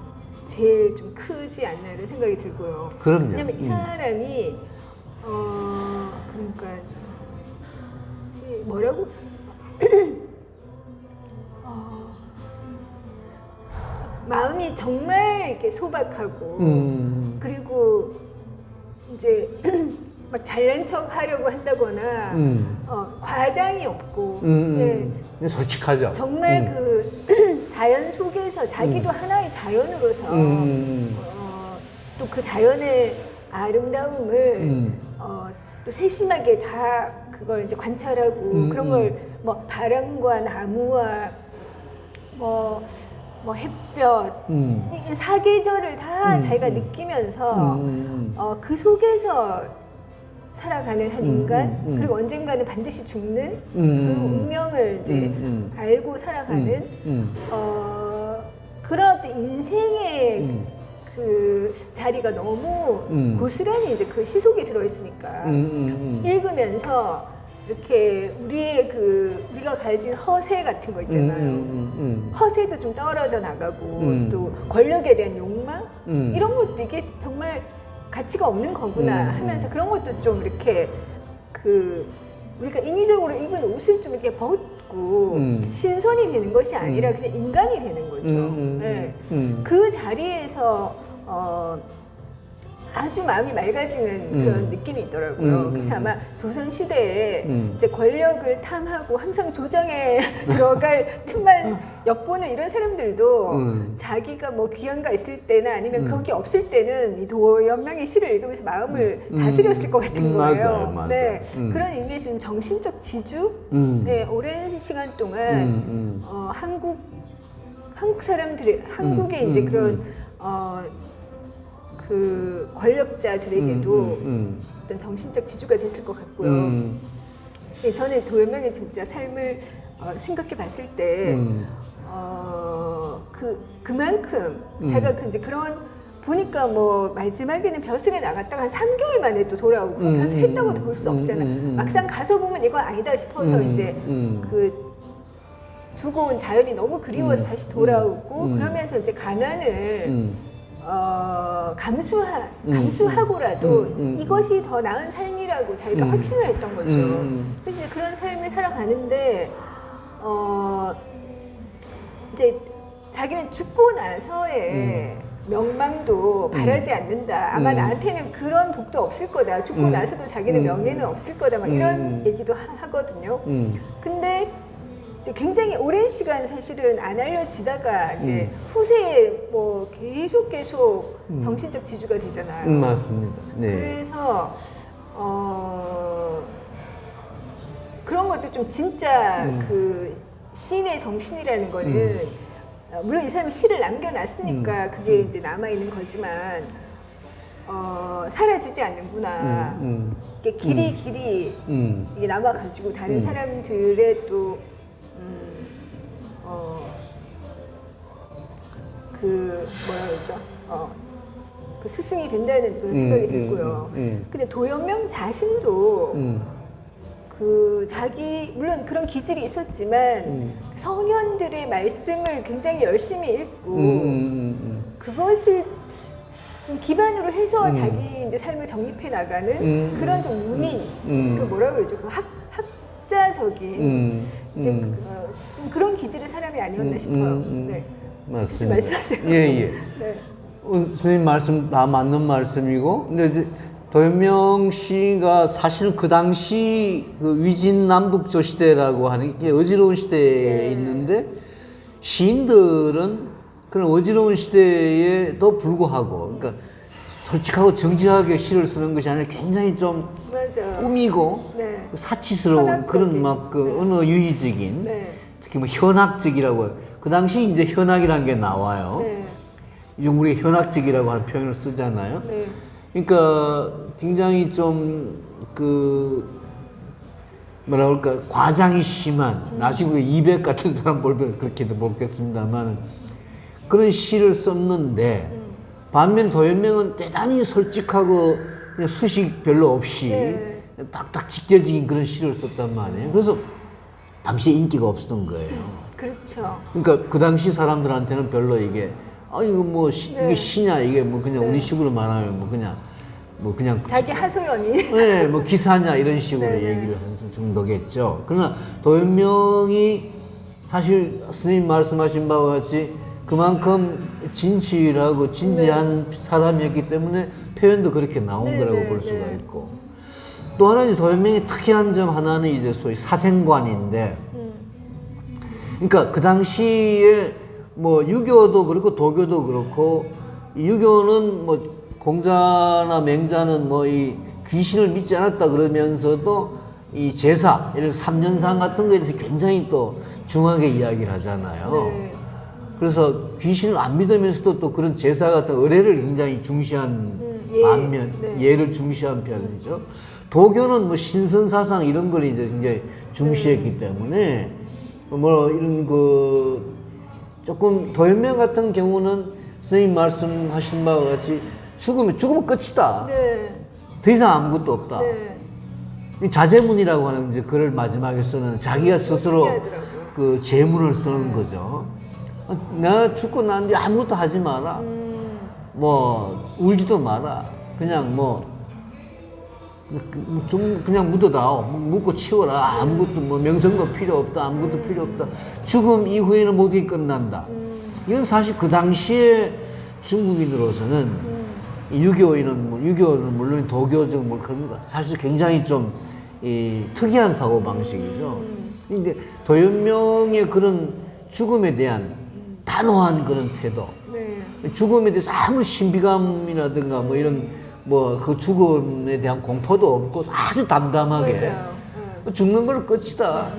제일 좀 크지 않나 이런 생각이 들고요. 그럼요. 왜냐면 이 사람이 그러니까 뭐라고? 마음이 정말 이렇게 소박하고 그리고 이제 막 잘난 척 하려고 한다거나 과장이 없고 네. 솔직하죠. 정말 그 자연 속에서 자기도 하나의 자연으로서 또 그 자연의 아름다움을 또 세심하게 다 그걸 이제 관찰하고 그런 걸 뭐 바람과 나무와 뭐 뭐 햇볕, 이 사계절을 다 자기가 느끼면서 그 속에서 살아가는 한 인간, 그리고 언젠가는 반드시 죽는 그 운명을 이제 알고 살아가는 그런 어떤 인생의 그 자리가 너무 고스란히 이제 그 시 속에 들어있으니까 읽으면서 이렇게 우리가 가진 허세 같은 거 있잖아요. 허세도 좀 떨어져 나가고 또 권력에 대한 욕망 이런 것도 이게 정말 가치가 없는 거구나 하면서 그런 것도 좀 이렇게 우리가 인위적으로 입은 옷을 좀 이렇게 벗고 신선이 되는 것이 아니라 그냥 인간이 되는 거죠. 네. 그 자리에서 아주 마음이 맑아지는 그런 느낌이 있더라고요. 그래서 아마 조선시대에 이제 권력을 탐하고 항상 조정에 들어갈 틈만 엿보는 이런 사람들도 자기가 뭐 귀양가 있을 때나 아니면 거기 없을 때는 이 도연명의 시를 읽으면서 마음을 다스렸을 것 같은 거예요. 맞아요. 네, 그런 의미에서 좀 정신적 지주, 네, 오랜 시간 동안 한국 사람들의 한국의 이제 그런 그 권력자들에게도 어떤 정신적 지주가 됐을 것 같고요. 예, 저는 도연명의 진짜 삶을 생각해 봤을 때 그만큼 제가 이제 그런 보니까 뭐 마지막에는 벼슬에 나갔다가 한 3개월 만에 또 돌아오고 그 벼슬 했다고도 볼 수 없잖아요. 막상 가서 보면 이거 아니다 싶어서 이제 그 두고 온 자연이 너무 그리워서 다시 돌아오고 그러면서 이제 가난을 감수하고라도 이것이 더 나은 삶이라고 자기가 확신을 했던 거죠. 그래서 이제 그런 삶을 살아가는데 이제 자기는 죽고 나서의 명망도 바라지 않는다. 아마 나한테는 그런 복도 없을 거다. 죽고 나서도 자기는 명예는 없을 거다. 막 이런 얘기도 하거든요. 근데 이제 굉장히 오랜 시간 사실은 안 알려지다가 이제 후세에 뭐 계속 정신적 지주가 되잖아요. 맞습니다. 네. 그래서 그런 것도 좀 진짜 그 시인의 정신이라는 거는 물론 이 사람이 시를 남겨놨으니까 그게 이제 남아있는 거지만 사라지지 않는구나. 이게 길이 이게 남아가지고 다른 사람들의 또 뭐라 그러죠? 그 스승이 된다는 그런 생각이 들고요. 근데 도연명 자신도 그 자기 물론 그런 기질이 있었지만 성현들의 말씀을 굉장히 열심히 읽고 그것을 좀 기반으로 해서 자기 이제 삶을 정립해 나가는 그런 좀 문인 그 뭐라 그러죠? 그 학자적인 이제 좀 그런 기질의 사람이 아니었나 싶어요. 네. 맞습니다. 말씀하세요. 예. 네. 선생님 말씀 다 맞는 말씀이고, 근데 이제 도연명 씨가 사실은 그 당시 그 위진남북조 시대라고 하는 게 어지러운 시대에 있는데 시인들은 그런 어지러운 시대에도 불구하고, 그러니까 솔직하고 정직하게 시를 쓰는 것이 아니라 굉장히 좀 맞아. 꾸미고 사치스러운 현학적인. 그런 막 그 언어 유희적인 특히 뭐 현학적이라고 해요. 그 당시 이제 현학이라는 게 나와요. 이제 우리가 현학적이라고 하는 표현을 쓰잖아요. 그러니까 굉장히 좀 뭐라 그럴까 과장이 심한 나중에 이백 같은 사람 보면 그렇게도 모르겠습니다만 그런 시를 썼는데 반면 도연명은 대단히 솔직하고 그냥 수식 별로 없이 딱딱 직접적인 그런 시를 썼단 말이에요. 그래서 당시에 인기가 없었던 거예요. 그렇죠. 그러니까 그 당시 사람들한테는 별로 이게 이거 뭐 이게 시냐 이게 뭐 그냥 우리 식으로 말하면 뭐 그냥 자기 하소연이 네, 뭐 기사냐 이런 식으로 얘기를 하는 정도겠죠. 그러나 도연명이 사실 스님 말씀하신 바와 같이 그만큼 진실하고 진지한 사람이었기 때문에 표현도 그렇게 나온 거라고 볼 수가 있고 또 하나 이제 도연명의 특이한 점 하나는 이제 소위 사생관인데 그러니까 그 당시에 뭐 유교도 그렇고 도교도 그렇고 유교는 뭐 공자나 맹자는 뭐 이 귀신을 믿지 않았다 그러면서도 이 제사, 예를 들어 3년상 같은 거에 대해서 굉장히 또 중하게 이야기를 하잖아요. 그래서 귀신을 안 믿으면서도 또 그런 제사 같은 의례를 굉장히 중시한 반면, 예를 중시한 편이죠. 도교는 뭐 신선사상 이런 걸 이제 굉장히 중시했기 때문에 뭐 이런 그 조금 도연명 같은 경우는 선생님 말씀하신 바와 같이 죽으면 끝이다. 네. 더 이상 아무것도 없다. 네. 이 자제문이라고 하는 이제 글을 마지막에 쓰는 자기가 스스로 그 제문을 쓰는 거죠. 내가 죽고 난 뒤에 아무것도 하지 마라. 뭐 울지도 마라. 그냥 뭐 좀 그냥 묻어다오. 묻고 치워라. 아무것도 뭐 명성도 필요 없다. 아무것도 필요 없다. 죽음 이후에는 모든 게 끝난다. 이건 사실 그 당시에 중국인으로서는 유교는 물론 도교적 뭐 그런 거 사실 굉장히 좀 특이한 사고 방식이죠. 근데 도연명의 그런 죽음에 대한 단호한 그런 태도, 죽음에 대해서 아무 신비감이라든가 뭐 이런 뭐 그 죽음에 대한 공포도 없고 아주 담담하게 죽는 걸로 끝이다.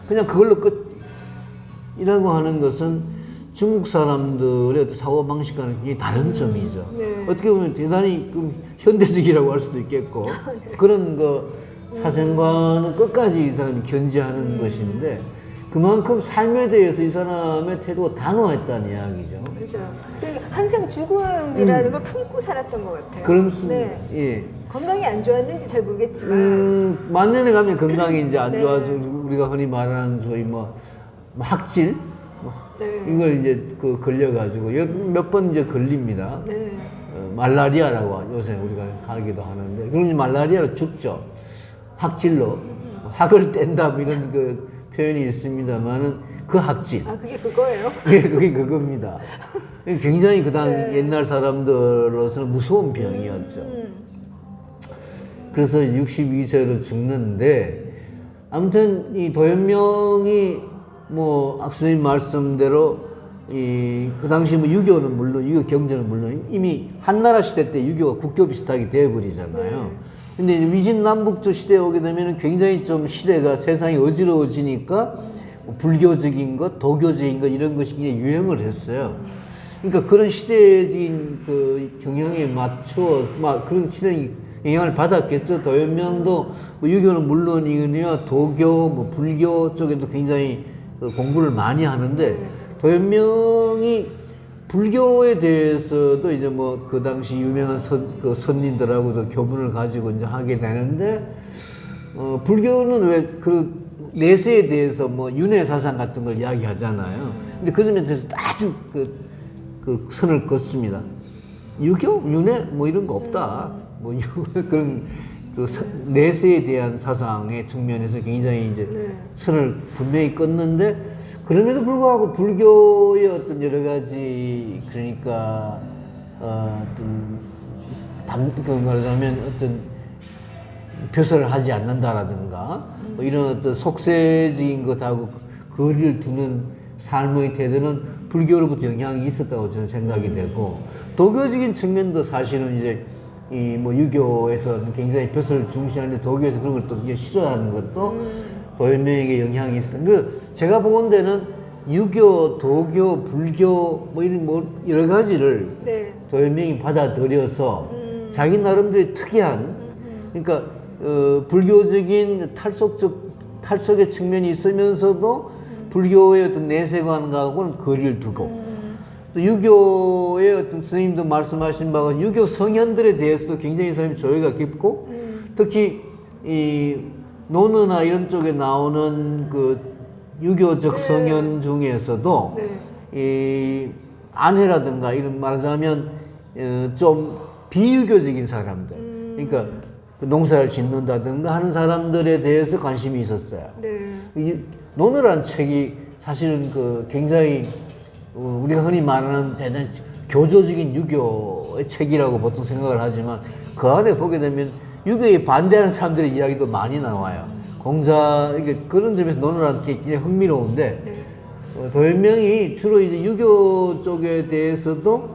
그냥 그걸로 끝이라고 하는 것은 중국 사람들의 어떤 사고방식과는 굉장히 다른 점이죠. 어떻게 보면 대단히 현대적이라고 할 수도 있겠고 그런 그 사생관은 끝까지 이 사람이 견지하는 것인데 그만큼 삶에 대해서 이 사람의 태도가 단호했다는 이야기죠. 그렇죠. 항상 죽음이라는 걸 품고 살았던 것 같아요. 그렇습니다. 예. 건강이 안 좋았는지 잘 모르겠지만 만년에 가면 건강이 이제 안 좋아서 우리가 흔히 말하는 소위 뭐 학질 이걸 이제 그 걸려가지고 몇 번 이제 걸립니다. 말라리아라고 요새 우리가 하기도 하는데 그럼 이제 말라리아로 죽죠. 학질로 학을 뗀다 뭐 이런 그 표현이 있습니다만은 그 학질. 그게 그거예요? 예, 그게 그겁니다. 굉장히 그 당 옛날 사람들로서는 무서운 병이었죠. 그래서 62세로 죽는데 아무튼 이 도연명이 뭐 악수님 말씀대로 그 당시 뭐 유교는 물론 유교 경제는 물론 이미 한나라 시대 때 유교가 국교 비슷하게 되어버리잖아요. 근데 이제 위진남북조 시대에 오게 되면은 굉장히 좀 시대가 세상이 어지러워지니까 뭐 불교적인 것, 도교적인 것 이런 것이 굉장히 유행을 했어요. 그러니까 그런 시대적인 그 경향에 맞추어 그런 시대의 영향을 받았겠죠. 도연명도 뭐 유교는 물론이거니와 도교, 뭐 불교 쪽에도 굉장히 공부를 많이 하는데 도연명이 불교에 대해서도 이제 뭐 그 당시 유명한 선님들하고도 교분을 가지고 이제 하게 되는데 불교는 왜 그 내세에 대해서 뭐 윤회 사상 같은 걸 이야기하잖아요. 근데 그 점에 대해서 아주 그 선을 긋습니다. 유교, 윤회 뭐 이런 거 없다. 뭐 그런 그 내세에 대한 사상의 측면에서 굉장히 이제 선을 분명히 긋는데. 그럼에도 불구하고 불교의 어떤 여러 가지 그러니까 그 말하자면 어떤 벼슬을 하지 않는다라든가 뭐 이런 어떤 속세적인 것하고 거리를 두는 삶의 태도는 불교로부터 영향이 있었다고 저는 생각이 되고 도교적인 측면도 사실은 이제 이 뭐 유교에서는 굉장히 벼슬을 중시하는데 도교에서 그런 걸 또 싫어하는 것도 도연명에게 영향이 있어요. 제가 보건대는 유교, 도교, 불교 뭐 이런 뭐 여러 가지를 도연명이 받아들여서 자기 나름대로 특이한 그러니까 불교적인 탈속의 측면이 있으면서도 불교의 어떤 내세관과는 거리를 두고 또 유교의 어떤 스님도 말씀하신 바가 유교 성현들에 대해서도 굉장히 사람이 조예가 깊고 특히 이 논어나 이런 쪽에 나오는 그 유교적 성현 중에서도 이 안해라든가 이런 말하자면 좀 비유교적인 사람들 그러니까 농사를 짓는다든가 하는 사람들에 대해서 관심이 있었어요. 이 논어라는 책이 사실은 그 굉장히 우리가 흔히 말하는 대단히 교조적인 유교의 책이라고 보통 생각을 하지만 그 안에 보게 되면 유교에 반대하는 사람들의 이야기도 많이 나와요. 그런 점에서 논어라는 게 굉장히 흥미로운데, 도연명이 주로 이제 유교 쪽에 대해서도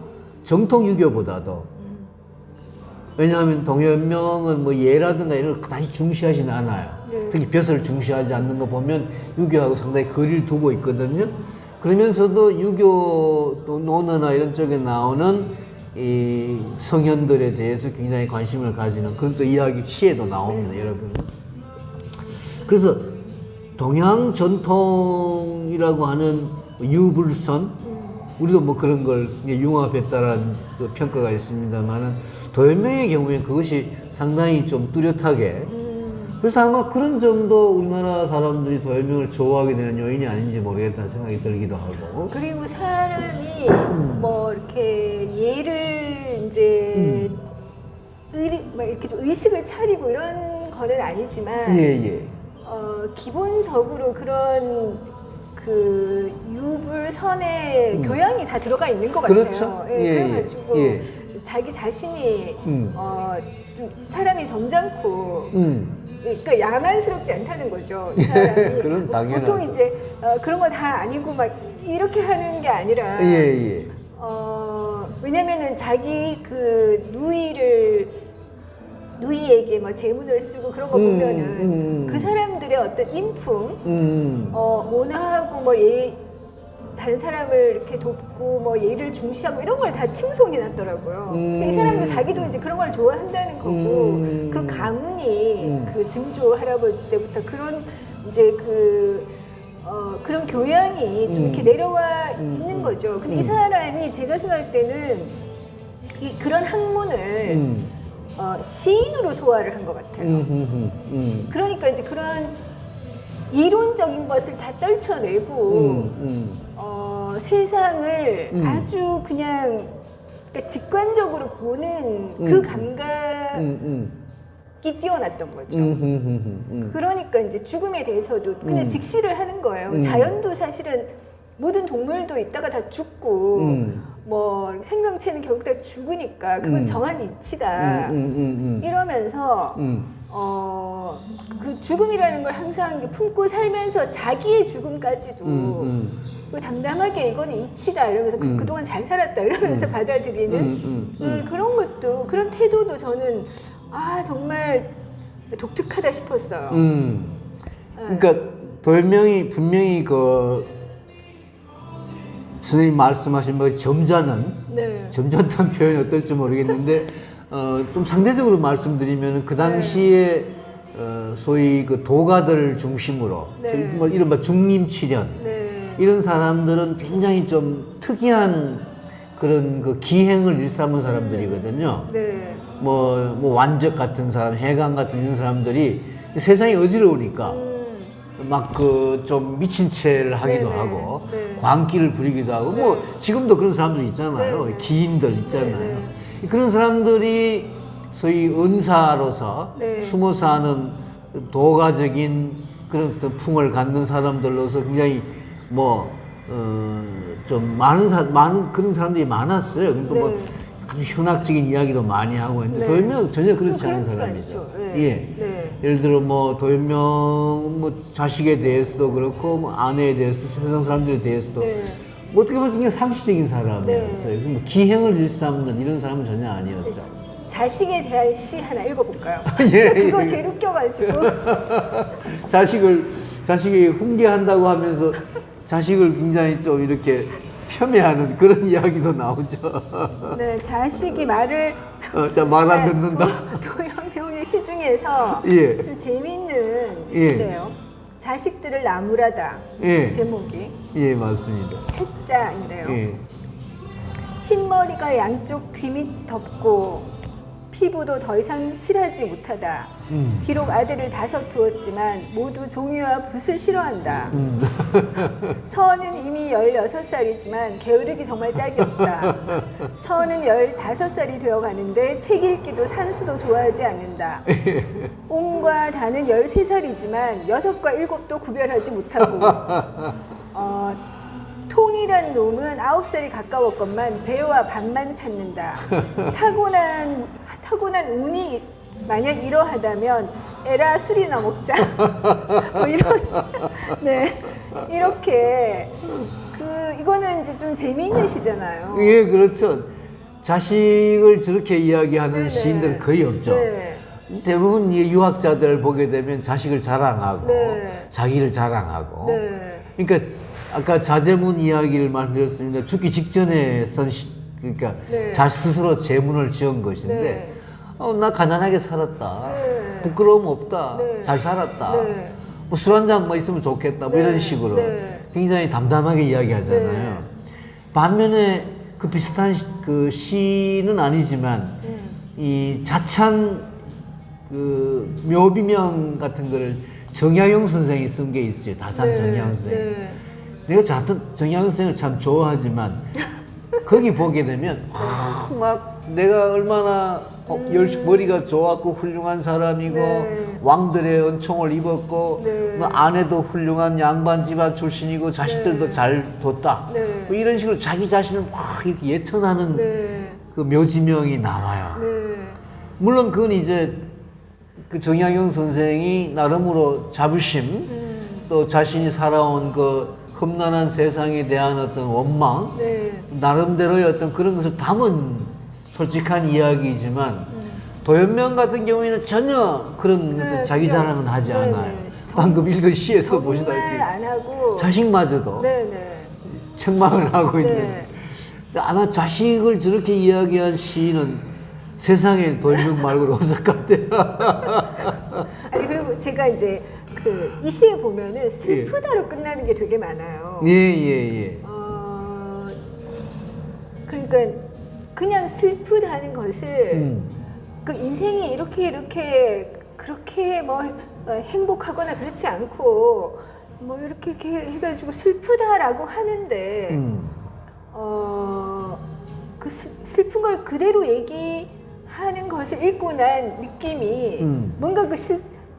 정통 유교보다도, 왜냐하면 도연명은 뭐 예라든가 이런 걸 다시 중시하진 않아요. 특히 벼슬을 중시하지 않는 거 보면 유교하고 상당히 거리를 두고 있거든요. 그러면서도 유교 또 논어나 이런 쪽에 나오는 이 성현들에 대해서 굉장히 관심을 가지는 그런 또 이야기 시에도 나옵니다, 여러분. 그래서 동양 전통이라고 하는 유불선, 우리도 뭐 그런 걸 융합했다라는 그 평가가 있습니다만은 도연명의 경우에 그것이 상당히 좀 뚜렷하게, 그래서 아마 그런 점도 우리나라 사람들이 도연명을 좋아하게 되는 요인이 아닌지 모르겠다는 생각이 들기도 하고. 그리고 사람이 뭐 이렇게 예를 이제 막 이렇게 좀 의식을 차리고 이런 거는 아니지만 예. 기본적으로 그런 그 유불선의 교양이 다 들어가 있는 것 같아요. 그렇죠. 그래가지고 예. 자기 자신이 좀 사람이 점잖고 그러니까 야만스럽지 않다는 거죠. 이 사람이 그럼 당연하죠. 보통 이제 그런 거 다 아니고 막 이렇게 하는 게 아니라 예. 왜냐면은 자기 그 누이에게 뭐 제문을 쓰고 그런 거 보면은 그 사람들의 어떤 인품, 온화하고 뭐 다른 사람을 이렇게 돕고 뭐 예를 중시하고 이런 걸 다 칭송해 놨더라고요. 이 사람도 자기도 이제 그런 걸 좋아한다는 거고 그 가문이 그 증조 할아버지 때부터 그런 이제 그런 교양이 좀 이렇게 내려와 있는 거죠. 근데 이 사람이 제가 생각할 때는 그런 학문을 시인으로 소화를 한 것 같아요. 그러니까 이제 그런 이론적인 것을 다 떨쳐내고 세상을 아주 그냥 그러니까 직관적으로 보는 그 감각이 뛰어났던 거죠. 그러니까 이제 죽음에 대해서도 그냥 직시를 하는 거예요. 자연도 사실은 모든 동물도 있다가 다 죽고 뭐 생명체는 결국 다 죽으니까 그건 정한 이치다. 이러면서 그 죽음이라는 걸 항상 품고 살면서 자기의 죽음까지도 담담하게 이거는 이치다 이러면서 그동안 잘 살았다 이러면서 받아들이는 그런 것도 그런 태도도 저는 정말 독특하다 싶었어요. 그러니까 도연명이 분명히 선생님 말씀하신 뭐 점잖은, 점잖다는 표현이 어떨지 모르겠는데 좀 상대적으로 말씀드리면 그 당시에 소위 그 도가들 중심으로 뭐 이른바 중림치련 이런 사람들은 굉장히 좀 특이한 그런 그 기행을 일삼은 사람들이거든요. 뭐 완적 같은 사람, 해강 같은 이런 사람들이 세상이 어지러우니까 막 그 좀 미친 체를 하기도 하고 광기를 부리기도 하고 뭐 지금도 그런 사람들 있잖아요. 기인들 있잖아요. 그런 사람들이 소위 은사로서 숨어 사는 도가적인 그런 어떤 풍을 갖는 사람들로서 굉장히 좀 많은 그런 사람들이 많았어요. 그러니까 뭐 아주 현학적인 이야기도 많이 하고 했는데 도연명 전혀 그렇지 않은 사람이죠. 예를 들어 뭐 도연명 뭐 자식에 대해서도 그렇고 뭐 아내에 대해서도 세상 사람들에 대해서도 뭐 어떻게 보면 굉장히 상식적인 사람이었어요. 뭐 기행을 일삼는 이런 사람은 전혀 아니었죠. 자식에 대한 시 하나 읽어볼까요? 예, 그거 제일 웃겨가지고 자식이 훈계한다고 하면서 자식을 굉장히 좀 이렇게 폄훼하는 그런 이야기도 나오죠. 네, 자식이 말을 말 안 듣는다. 도연명의 시 중에서 좀 재밌는 시인데요. 자식들을 나무라다. 제목이. 예, 맞습니다. 책자인데요. 흰머리가 양쪽 귀 밑 덮고 피부도 더 이상 실하지 못하다. 비록 아들을 5 두었지만 모두 종이와 붓을 싫어한다. 서는 이미 16살이지만 게으르기 정말 짝이 없다. 서는 15살이 되어가는데 책 읽기도 산수도 좋아하지 않는다. 옴과 다는 13살이지만 6과 7도 구별하지 못하고 통이란 놈은 9살이 가까웠건만 배와 밥만 찾는다. 타고난 운이 만약 이러하다면 에라 술이나 먹자. 뭐 이렇게 이거는 이제 좀 재미있는 시잖아요. 예, 그렇죠. 자식을 저렇게 이야기하는 시인들은 거의 없죠. 대부분 유학자들 보게 되면 자식을 자랑하고 자기를 자랑하고. 그러니까 아까 자제문 이야기를 말씀드렸습니다. 죽기 직전에 그러니까 네. 자 스스로 제문을 지은 것인데 네. 나 가난하게 살았다. 네. 부끄러움 없다. 네. 잘 살았다. 네. 뭐 술 한 잔 뭐 있으면 좋겠다. 뭐 네. 이런 식으로 네. 굉장히 담담하게 이야기하잖아요. 네. 반면에 그 비슷한 그 시는 아니지만 이 자찬 그 묘비명 같은 거를 정약용 선생이 쓴 게 있어요. 다산 네. 정약용 선생. 네. 내가 정약용 선생을 참 좋아하지만 거기 보게 되면 막 내가 얼마나 머리가 좋았고 훌륭한 사람이고 네. 왕들의 은총을 입었고 네. 뭐 아내도 훌륭한 양반 집안 출신이고 자식들도 네. 잘 뒀다. 네. 뭐 이런 식으로 자기 자신을 막 이렇게 예천하는 네. 그 묘지명이 나와요. 네. 물론 그건 이제 그 정약용 선생이 나름으로 자부심 또 자신이 살아온 그 험난한 세상에 대한 어떤 원망 네. 나름대로의 어떤 그런 것을 담은 솔직한 이야기이지만 도연명 같은 경우에는 전혀 그런 네, 어떤 자기 자랑은 하지 네, 않아요. 네. 방금 읽은 시에서 정말 보시다시피 안 하고 자식마저도 네네. 책망을 하고 있는. 네. 아마 자식을 저렇게 이야기한 시인은 세상에 도연명 말고는 없을 것 같아요. 아니 그리고 제가 이제 그 이 시에 보면은 슬프다로 끝나는 게 되게 많아요. 예. 그러니까 그냥 슬프다는 것을 그 인생이 이렇게 그렇게 뭐 행복하거나 그렇지 않고 뭐 이렇게 해가지고 슬프다라고 하는데 그 슬픈 걸 그대로 얘기하는 것을 읽고 난 느낌이 뭔가 그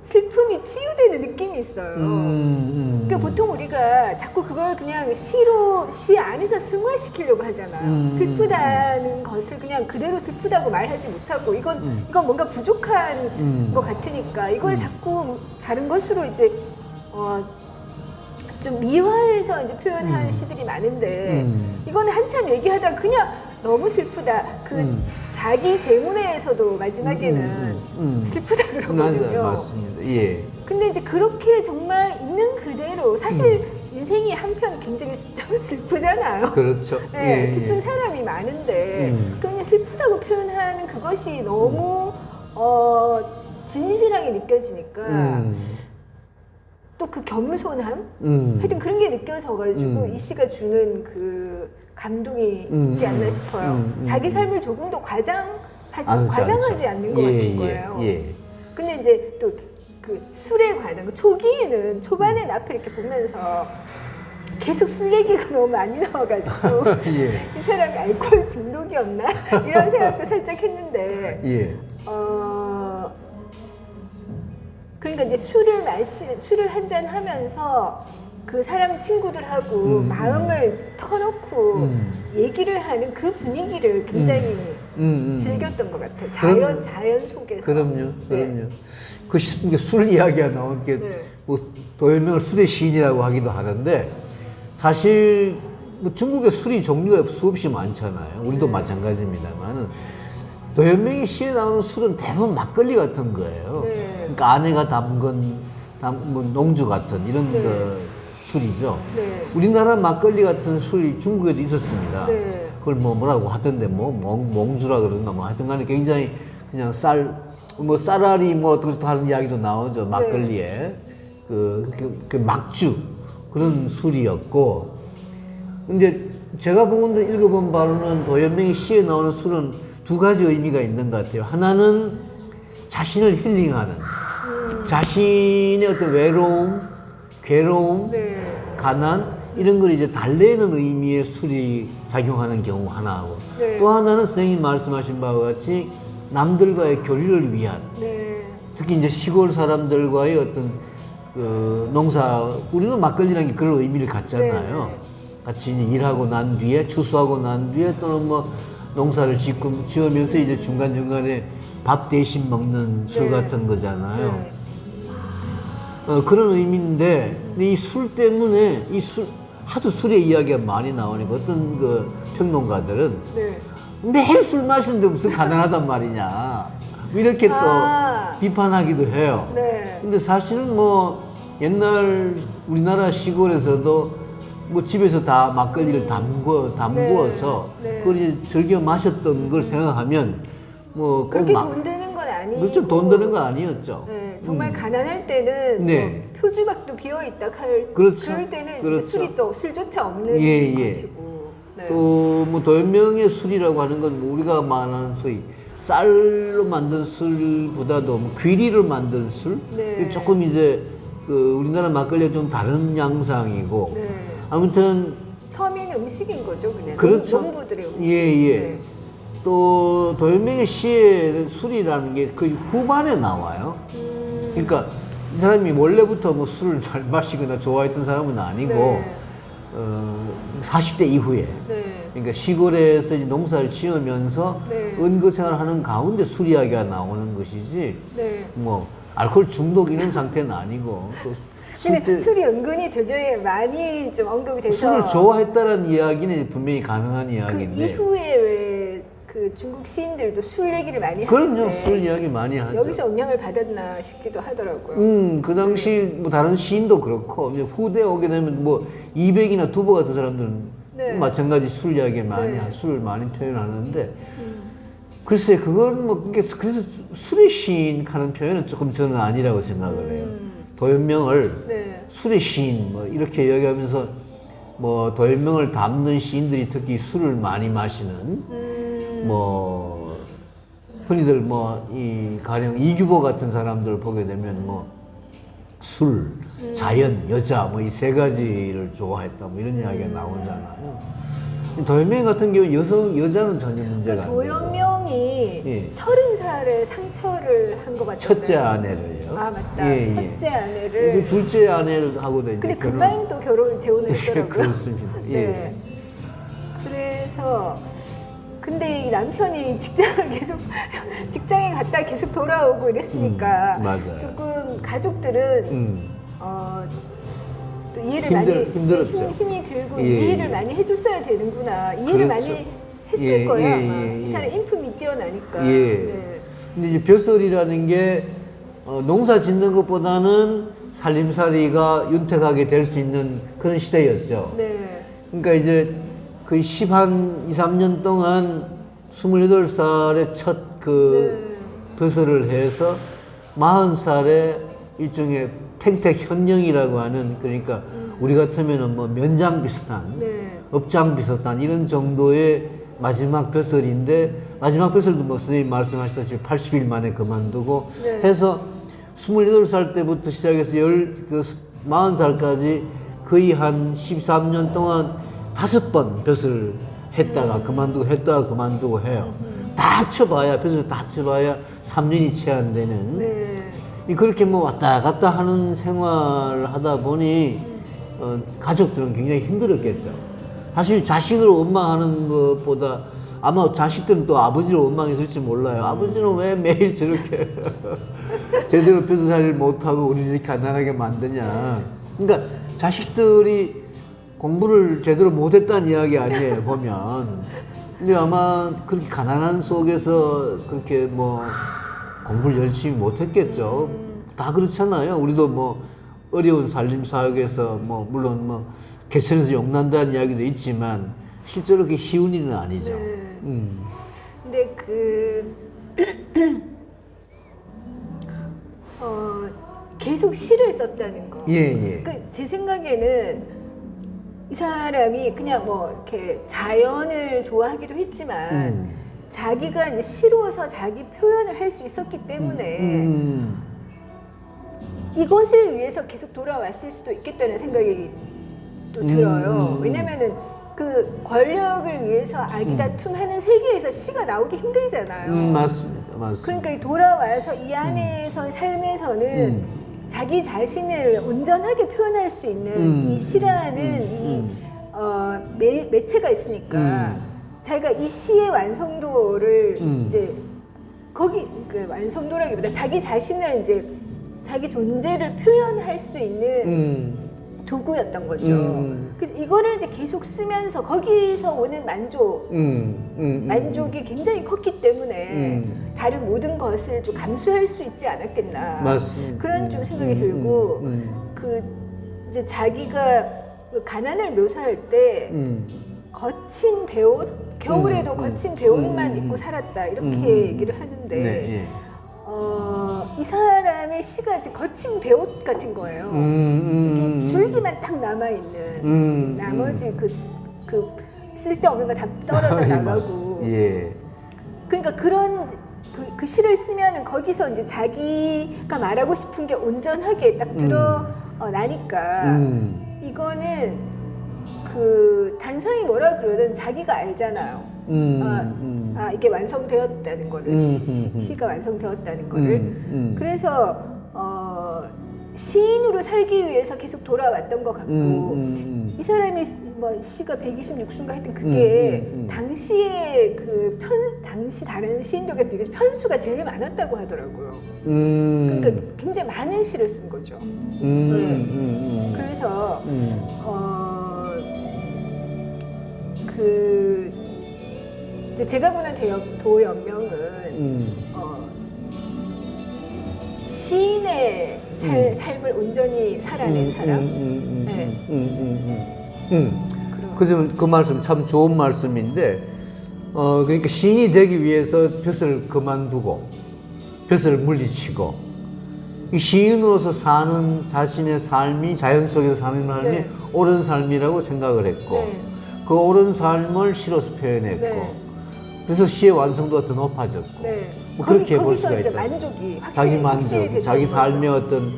슬픔이 치유되는 느낌이 있어요. 그러니까 보통 우리가 자꾸 그걸 그냥 시 안에서 승화시키려고 하잖아요. 슬프다는 것을 그냥 그대로 슬프다고 말하지 못하고 이건 뭔가 부족한 것 같으니까 이걸 자꾸 다른 것으로 이제 좀 미화해서 이제 표현하는 시들이 많은데 이거는 한참 얘기하다 그냥 너무 슬프다. 자기 제문에서도 마지막에는 슬프다 그러거든요. 맞아요, 맞습니다. 예. 근데 이제 그렇게 정말 있는 그대로 사실 인생이 한편 굉장히 좀 슬프잖아요. 그렇죠. 네, 예, 슬픈 예. 사람이 많은데 그냥 슬프다고 표현하는 그것이 너무 진실하게 느껴지니까 또 그 겸손함? 하여튼 그런 게 느껴져가지고 이 시가 주는 그 감동이 있지 않나 싶어요. 자기 삶을 조금 더 과장하지 않는 것 같은 거예요. 근데 이제 또 그 술에 관한 거 초기에는 초반에 앞에 이렇게 보면서 계속 술 얘기가 너무 많이 나와가지고 예. 이 사람이 알코올 중독이었나 이런 생각도 살짝 했는데 예. 그러니까 이제 술을 한잔 하면서 그 사람 친구들하고 마음을 터놓고 얘기를 하는 그 분위기를 굉장히 즐겼던 것 같아요. 자연 속에서. 그럼요. 네. 그 술 이야기가 나온 게 뭐 도연명을 술의 시인이라고 하기도 하는데 사실 뭐 중국에 술이 종류가 수없이 많잖아요. 우리도 마찬가지입니다만은 도연명이 시에 나오는 술은 대부분 막걸리 같은 거예요. 네. 그러니까 아내가 담근 뭐 농주 같은 이런 그 술이죠. 네. 우리나라 막걸리 같은 술이 중국에도 있었습니다. 네. 그걸 뭐라고 하던데 몽주라 그런가 뭐 하여튼간에 굉장히 그냥 쌀알이 뭐 어떻게 하는 이야기도 나오죠. 막걸리에 그 막주 그런 술이었고. 근데 제가 읽어본 바로는 도연명의 시에 나오는 술은 두 가지 의미가 있는 것 같아요. 하나는 자신을 힐링하는 자신의 어떤 외로움, 괴로움, 가난 이런 걸 이제 달래는 의미의 술이 작용하는 경우 하나하고 또 하나는 선생님이 말씀하신 바와 같이 남들과의 교류를 위한 특히 이제 시골 사람들과의 어떤 그 우리는 막걸리라는 게 그런 의미를 갖잖아요. 같이 이제 일하고 난 뒤에 추수하고 난 뒤에 또는 뭐 농사를 지으면서 이제 중간중간에 밥 대신 먹는 술 같은 거잖아요. 그런 의미인데 이 술 때문에 하도 술의 이야기가 많이 나오니까 어떤 그 평론가들은 매일 술 마시는데 무슨 가난하단 말이냐 이렇게 또 비판하기도 해요. 근데 사실은 뭐 옛날 우리나라 시골에서도 뭐 집에서 다 막걸리를 담구어서 네. 그걸 이제 즐겨 마셨던 걸 생각하면 뭐 그렇게 돈 드는 건 아니고 그렇죠. 돈 드는 건 아니었죠. 네, 정말 가난할 때는 네. 뭐 표주박도 비어 있다 할 그렇죠. 그럴 때는 그렇죠. 이제 술이 또 술조차 없는 예. 것이고 네. 또 뭐 도연명의 술이라고 하는 건 뭐 우리가 말하는 소위 쌀로 만든 술보다도 뭐 귀리로 만든 술 네. 조금 이제 그 우리나라 막걸리와 좀 다른 양상이고 네. 아무튼 서민 음식인 거죠, 그냥. 그렇죠. 농부들의 음식. 예. 네. 또 도연명의 시에 술이라는 게 그 후반에 나와요. 그러니까 이 사람이 원래부터 뭐 술을 잘 마시거나 좋아했던 사람은 아니고 네. 40대 이후에 네. 그러니까 시골에서 이제 농사를 지으면서 네. 은거 생활하는 가운데 술 이야기가 나오는 것이지 네. 뭐 알코올 중독 이런 상태는 아니고 또 근데 술이 은근히 되게 많이 좀 언급이 돼서 술을 좋아했다라는 이야기는 분명히 가능한 그 이야기인데 이후에 왜 그 중국 시인들도 술 얘기를 많이 그럼요. 하는데 술 이야기 많이 하죠. 여기서 영향을 받았나 싶기도 하더라고요. 그 당시 뭐 다른 시인도 그렇고 이제 후대에 오게 되면 뭐 이백이나 두보 같은 사람들은 네. 마찬가지 술 이야기 많이 네. 술을 많이 표현하는데 글쎄 그건 뭐 그래서 술의 시인 하는 표현은 조금 저는 아니라고 생각을 해요. 도연명을 네. 술의 시인 뭐 이렇게 이야기하면서 뭐 도연명을 담는 시인들이 특히 술을 많이 마시는 뭐 흔히들 뭐 이 가령 이규보 같은 사람들 보게 되면 뭐 술, 자연, 여자 뭐 이 세 가지를 좋아했다 뭐 이런 이야기가 나오잖아요. 도연명 같은 경우 여자는 전혀 문제가 안 돼요. 도연명이 예. 30살에 상처를 한 것 같아요. 첫째 아내를요. 아 맞다. 예, 예. 첫째 아내를. 그 둘째 아내를 하고도 이제 근데 금방 또 결혼 재혼을 했더라고요. 그렇습니다. 예. 네. 그래서 근데 이 남편이 직장을 계속 직장에 갔다 계속 돌아오고 이랬으니까 맞아요. 조금 가족들은 또 이해를 많이 힘들었죠. 힘이 들고 예, 이해를 예. 많이 해줬어야 되는구나 이해를 그렇죠. 많이 했을 예, 거예요. 예, 아마. 예, 이 예. 사람 인품이 뛰어나니까. 예. 네. 근데 이제 벼슬이라는 게 농사 짓는 것보다는 살림살이가 윤택하게 될 수 있는 그런 시대였죠. 네. 그러니까 이제 거의 2, 3년 동안 28살에 첫 그 벼슬을 해서 40살에 일종의 평택 현령이라고 하는 그러니까 우리 같으면은 뭐 면장 비슷한 네. 업장 비슷한 이런 정도의 마지막 벼슬인데 마지막 벼슬도 뭐 선생님 말씀하셨다시피 80일 만에 그만두고 네. 해서 28살 때부터 시작해서 40살까지 거의 한 13년 동안 5번 벼슬을 했다가 그만두고 했다가 그만두고 해요. 다 합쳐봐야 벼슬 다 합쳐봐야 3년이 채 안 되는 네. 그렇게 뭐 왔다 갔다 하는 생활을 하다 보니 가족들은 굉장히 힘들었겠죠. 사실 자식을 원망하는 것보다 아마 자식들은 또 아버지를 원망했을지 몰라요. 아버지는 왜 매일 저렇게 제대로 벼슬살이를 못하고 우리를 이렇게 가난하게 만드냐. 그러니까 자식들이 공부를 제대로 못했다는 이야기 아니에요, 보면. 근데 아마 그렇게 가난한 속에서 그렇게 뭐 공부를 열심히 못했겠죠. 다 그렇잖아요. 우리도 뭐 어려운 살림 사역에서 뭐 물론 뭐 개천에서 용난다는 이야기도 있지만 실제로 그게 쉬운 일은 아니죠. 네. 근데 계속 시를 썼다는 거. 예. 제 생각에는 이 사람이 그냥 뭐 이렇게 자연을 좋아하기도 했지만 자기가 이제 시로서 자기 표현을 할 수 있었기 때문에 이것을 위해서 계속 돌아왔을 수도 있겠다는 생각이 또 들어요. 왜냐면은 그 권력을 위해서 아기다툼하는 세계에서 시가 나오기 힘들잖아요. 맞습니다. 그러니까 이 돌아와서 이 안에서 삶에서는 자기 자신을 온전하게 표현할 수 있는 이 시라는 매체가 있으니까 자기가 이 시의 완성도를 이제 거기 그 완성도라기보다 자기 자신을 이제 자기 존재를 표현할 수 있는 도구였던 거죠. 그래서 이거를 이제 계속 쓰면서 거기서 오는 만족이 굉장히 컸기 때문에 다른 모든 것을 좀 감수할 수 있지 않았겠나. 맞습니다. 그런 좀 생각이 들고 그 이제 자기가 그 가난을 묘사할 때 거친 배옷, 겨울에도 거친 배옷만 입고 살았다 이렇게 얘기를 하는데 네, 예. 이 사람의 시가 이제 거친 배옷 같은 거예요. 이렇게 줄기만 딱 남아 있는 나머지 그 쓸데없는 거 다 떨어져 나가고. 예. 그러니까 그런 그 시를 쓰면은 거기서 이제 자기가 말하고 싶은 게 온전하게 딱 드러나니까 이거는 그 다른 사람이 뭐라 그러든 자기가 알잖아요. 이게 완성되었다는 거를 시가 완성되었다는 거를 그래서 시인으로 살기 위해서 계속 돌아왔던 것 같고 이 사람이 뭐 시가 126수인가 하여튼 그게 당시에 당시 다른 시인들과 비교해서 편수가 제일 많았다고 하더라고요. 그러니까 굉장히 많은 시를 쓴 거죠. 그래서 이제 제가 보는 도연명은 시인의 삶을 온전히 살아낸 사람. 그 말씀 참 좋은 말씀인데, 그러니까 시인이 되기 위해서 벼슬을 그만두고 벼슬을 물리치고 이 시인으로서 사는 자신의 삶이 자연 속에서 사는 삶이 네. 옳은 삶이라고 생각을 했고 네. 그 옳은 삶을 시로서 표현했고 네. 그래서 시의 완성도가 더 높아졌고 네. 뭐 그렇게 볼 거기서 수가 이제 있다. 만족이 자기 확실히 만족, 됐던 자기 삶의 거죠. 어떤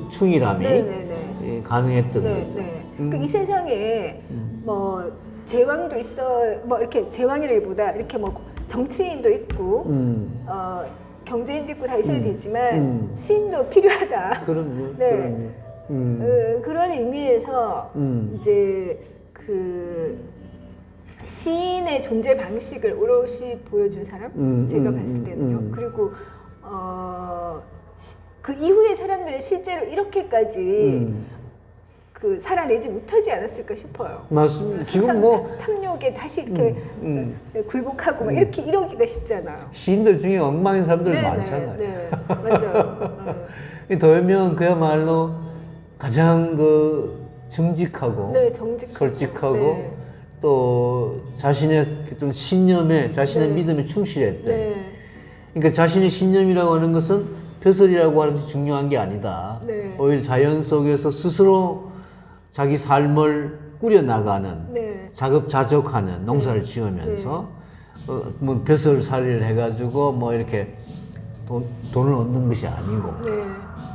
충이람이 네. 가능했던 네, 거죠. 네. 이 세상에 뭐 제왕도 있어, 뭐 이렇게 제왕이라기보다 이렇게 뭐 정치인도 있고 경제인도 있고 다 있어야 되지만 시인도 필요하다. 그럼요. 네. 그럼요. 그런 의미에서 이제 그 시인의 존재 방식을 오롯이 보여준 사람 제가 봤을 때는요. 그리고 그 이후의 사람들은 실제로 이렇게까지 그 살아내지 못하지 않았을까 싶어요. 맞습니다. 지금 뭐 탐욕에 다시 이렇게 굴복하고 막 이렇게 이러기가 쉽잖아요. 시인들 중에 엉망인 사람들 네, 많잖아요. 네, 맞아요. 도연명은 그야말로 가장 그 정직하고 네, 정직하고, 솔직하고 네. 또 자신의 어떤 신념에 자신의 네. 믿음에 충실했대. 네, 그러니까 자신의 신념이라고 하는 것은 벼슬이라고 하는 것이 중요한 게 아니다. 네. 오히려 자연 속에서 스스로 자기 삶을 꾸려나가는 네. 자급자족하는 농사를 지으면서 뭐 벼슬살이를 해가지고 뭐 이렇게 돈을 얻는 것이 아니고 네.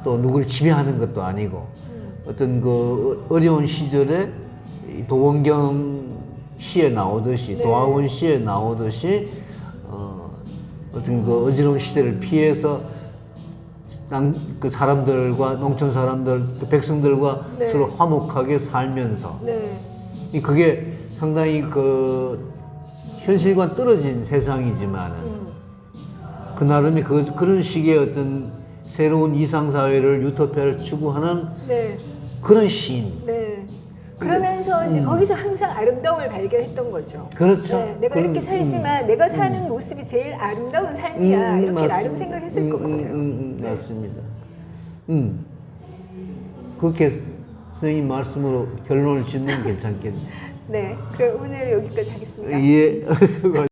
또 누구를 지배하는 것도 아니고 어떤 그 어려운 시절에 이 도원경 시에 나오듯이 네. 도하원 시에 나오듯이 어떤 그 어지러운 시대를 피해서 그 사람들과 농촌 사람들, 그 백성들과 네. 서로 화목하게 살면서 네. 그게 상당히 그 현실과 떨어진 세상이지만은 그 나름의 그런 식의 어떤 새로운 이상 사회를 유토피아를 추구하는 네. 그런 시인. 네. 그러면서 이제 거기서 항상 아름다움을 발견했던 거죠. 그렇죠. 네, 내가 이렇게 살지만 내가 사는 모습이 제일 아름다운 삶이야. 이렇게 맞습니다. 나름 생각했을 것 같아요. 네. 맞습니다. 그렇게 선생님 말씀으로 결론을 짓는 게 괜찮겠네요. 네, 그럼 오늘 여기까지 하겠습니다. 예, 수고.